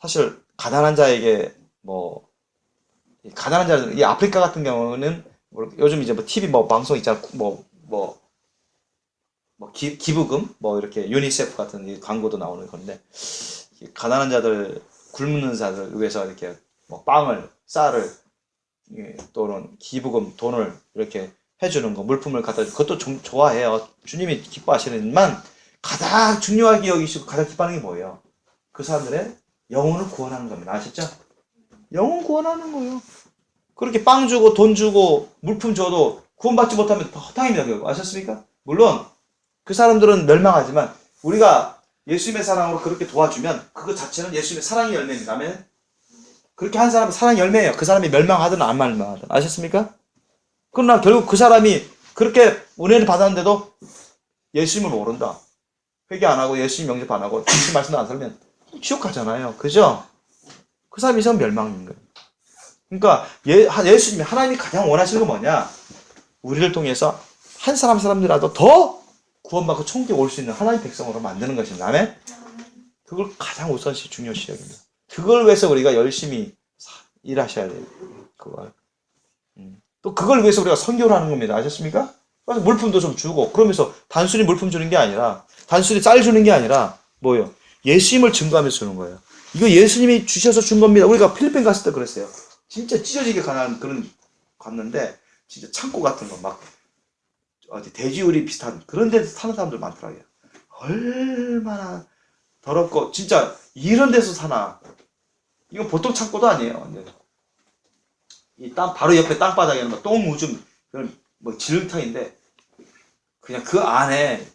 사실 가난한 자에게 가난한 자들, 이 아프리카 같은 경우는 요즘 이제 TV 방송 있잖아, 기부금, 이렇게 유니세프 같은 이 광고도 나오는 건데, 가난한 자들, 굶는 자들 위해서 이렇게 빵을, 쌀을, 또는 기부금, 돈을 이렇게 해주는 거, 물품을 갖다 주는 그것도 좀 좋아해요. 주님이 기뻐하시지만, 가장 중요하게 여기시고 가장 기뻐하는 게 뭐예요? 그 사람들의 영혼을 구원하는 겁니다. 아셨죠? 영혼 구원하는 거예요. 그렇게 빵 주고 돈 주고 물품 줘도 구원받지 못하면 허탕입니다. 결국. 아셨습니까? 물론 그 사람들은 멸망하지만 우리가 예수님의 사랑으로 그렇게 도와주면 그것 자체는 예수님의 사랑의 열매입니다. 아멘? 그렇게 한 사람은 사랑의 열매예요. 그 사람이 멸망하든 안 멸망하든. 아셨습니까? 그러나 결국 그 사람이 그렇게 은혜를 받았는데도 예수님을 모른다. 회개 안 하고 예수님 영접 안 하고 예수님 말씀도 안 살면 지옥 가잖아요. 그죠? 그 사람이 있으면 멸망인 거예요. 그러니까 예수님이 하나님이 가장 원하시는 건 뭐냐? 우리를 통해서 한 사람이라도 더 구원받고 천국에 올 수 있는 하나님 백성으로 만드는 것입니다. 아멘? 그걸 가장 우선시 중요시 여깁니다. 그걸 위해서 우리가 열심히 일하셔야 돼요. 그걸. 또 그걸 위해서 우리가 선교를 하는 겁니다. 아셨습니까? 그래서 물품도 좀 주고 그러면서 단순히 물품 주는 게 아니라 단순히 쌀 주는 게 아니라 뭐예요? 예수님을 증거하면서 주는 거예요. 이거 예수님이 주셔서 준 겁니다. 우리가 필리핀 갔을 때 그랬어요. 진짜 찢어지게 가난 그런 갔는데 진짜 창고 같은 거 막 어디 돼지우리 비슷한 그런 데서 사는 사람들 많더라고요. 얼마나 더럽고 진짜 이런 데서 사나. 이건 보통 창고도 아니에요. 이 바로 옆에 땅바닥에는 똥 오줌 그런 지렁탕인데 그냥 그 안에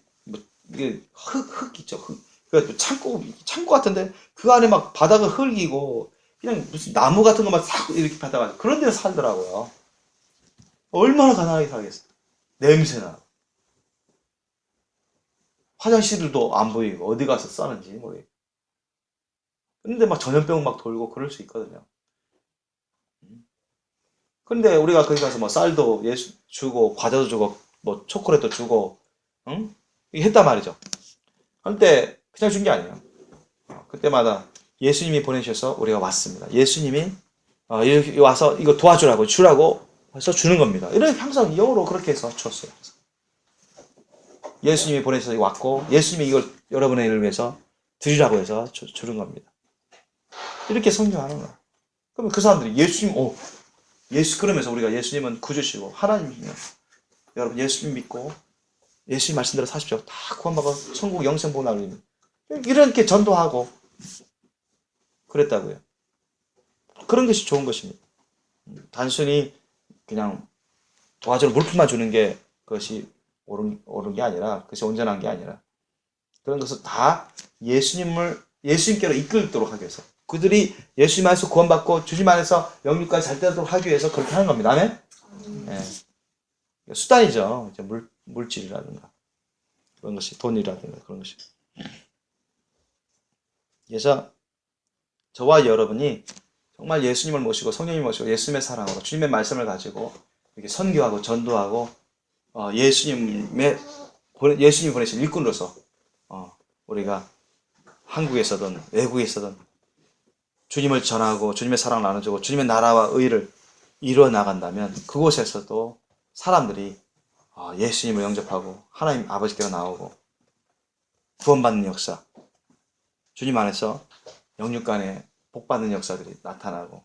이게 흙 있죠. 흙. 그 창고 같은데 그 안에 막 바닥은 흙이고 그냥 무슨 나무 같은 것만 싹 이렇게 받아가지고 그런 데서 살더라고요. 얼마나 가난하게 살겠어. 냄새나. 화장실도 안 보이고 어디 가서 싸는지 모르겠고. 근데 막 전염병 막 돌고 그럴 수 있거든요. 근데 우리가 거기 가서 쌀도 주고 과자도 주고 초콜릿도 주고 응? 했단 말이죠. 근데 그냥 준 게 아니에요. 그때마다 예수님이 보내셔서 우리가 왔습니다. 예수님이 이렇게 와서 이거 도와주라고 주라고 해서 주는 겁니다. 이렇게 항상 영어로 그렇게 해서 줬어요. 예수님이 보내셔서 왔고 예수님이 이걸 여러분의 일을 위해서 드리라고 해서 주는 겁니다. 이렇게 성경하는 거예요. 그러면 그 사람들이 그러면서 우리가 예수님은 구주시고 하나님이며 여러분 예수님 믿고 예수님 말씀대로 사십시오. 다 구원받고 천국 영생 복을 나누는 이렇게 전도하고 그랬다고요. 그런 것이 좋은 것입니다. 단순히 그냥 도와주는 물품만 주는 게 그것이 옳은 게 아니라 그것이 온전한 게 아니라 그런 것을 다 예수님께로 이끌도록 하기 위해서 그들이 예수님 안에서 구원받고 주님 안에서 영육까지 잘 되도록 하기 위해서 그렇게 하는 겁니다. 아멘? 네. 수단이죠. 이제 물질이라든가 그런 것이 돈이라든가 그런 것이. 그래서 저와 여러분이 정말 예수님을 모시고 성령님을 모시고 예수님의 사랑으로 주님의 말씀을 가지고 이렇게 선교하고 전도하고 예수님이 보내신 일꾼으로서 우리가 한국에서든 외국에서든 주님을 전하고 주님의 사랑을 나눠주고 주님의 나라와 의를 이루어 나간다면 그곳에서도 사람들이 예수님을 영접하고 하나님 아버지께로 나오고 구원받는 역사, 주님 안에서 영육간에 복받는 역사들이 나타나고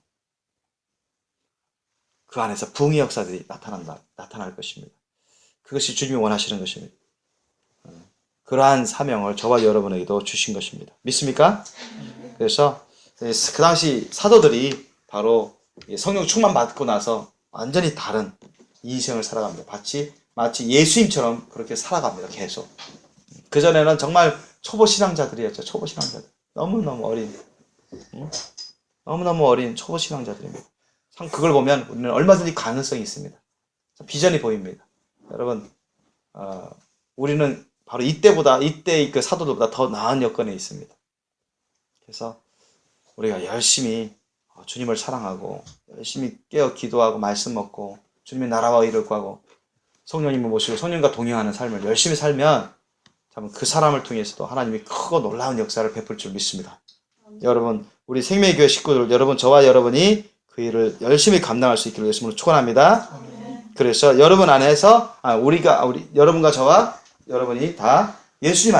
그 안에서 부흥의 역사들이 나타날 것입니다. 그것이 주님이 원하시는 것입니다. 그러한 사명을 저와 여러분에게도 주신 것입니다. 믿습니까? 그래서 그 당시 사도들이 바로 성령 충만 받고 나서 완전히 다른 인생을 살아갑니다. 마치 예수님처럼 그렇게 살아갑니다. 계속. 그전에는 정말 초보 신앙자들이었죠. 초보 신앙자들. 너무너무 어린. 너무너무 어린 초보 신앙자들입니다. 참 그걸 보면 우리는 얼마든지 가능성이 있습니다. 비전이 보입니다. 여러분, 우리는 바로 이때의 그 사도들보다 더 나은 여건에 있습니다. 그래서 우리가 열심히 주님을 사랑하고 열심히 깨어 기도하고 말씀 먹고 주님의 나라와 의를 구하고 성령님을 모시고 성령과 동행하는 삶을 열심히 살면 참 그 사람을 통해서도 하나님이 크고 놀라운 역사를 베풀 줄 믿습니다. 여러분, 우리 생명의 교회 식구들, 여러분, 저와 여러분이 그 일을 열심히 감당할 수 있기를 예수님으로 축원합니다. 그래서 여러분 안에서 여러분과 저와 여러분이 다 예수님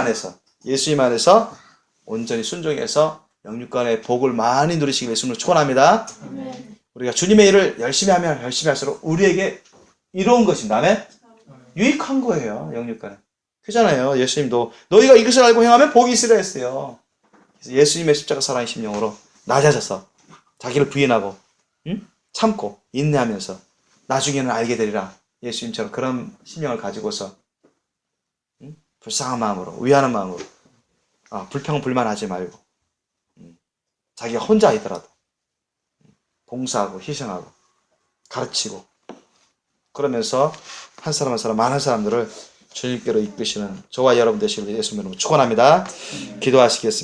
안에서 온전히 순종해서 영육간의 복을 많이 누리시길 예수님으로 축원합니다. 우리가 주님의 일을 열심히 하면 열심히 할수록 우리에게 이로운 것입니다. 아멘? 유익한 거예요. 영육간에. 그잖아요. 예수님도 너희가 이것을 알고 행하면 복이 있으라 했어요. 그래서 예수님의 십자가 살아있는 심령으로 낮아져서 자기를 부인하고 참고 인내하면서 나중에는 알게 되리라. 예수님처럼 그런 심령을 가지고서 불쌍한 마음으로, 위하는 마음으로, 불평불만하지 말고, 자기가 혼자 있더라도 봉사하고 희생하고 가르치고 그러면서 한 사람 한 사람 많은 사람들을 주님께로 이끄시는 저와 여러분 되시길 예수님으로 축원합니다. 기도하시겠습니다.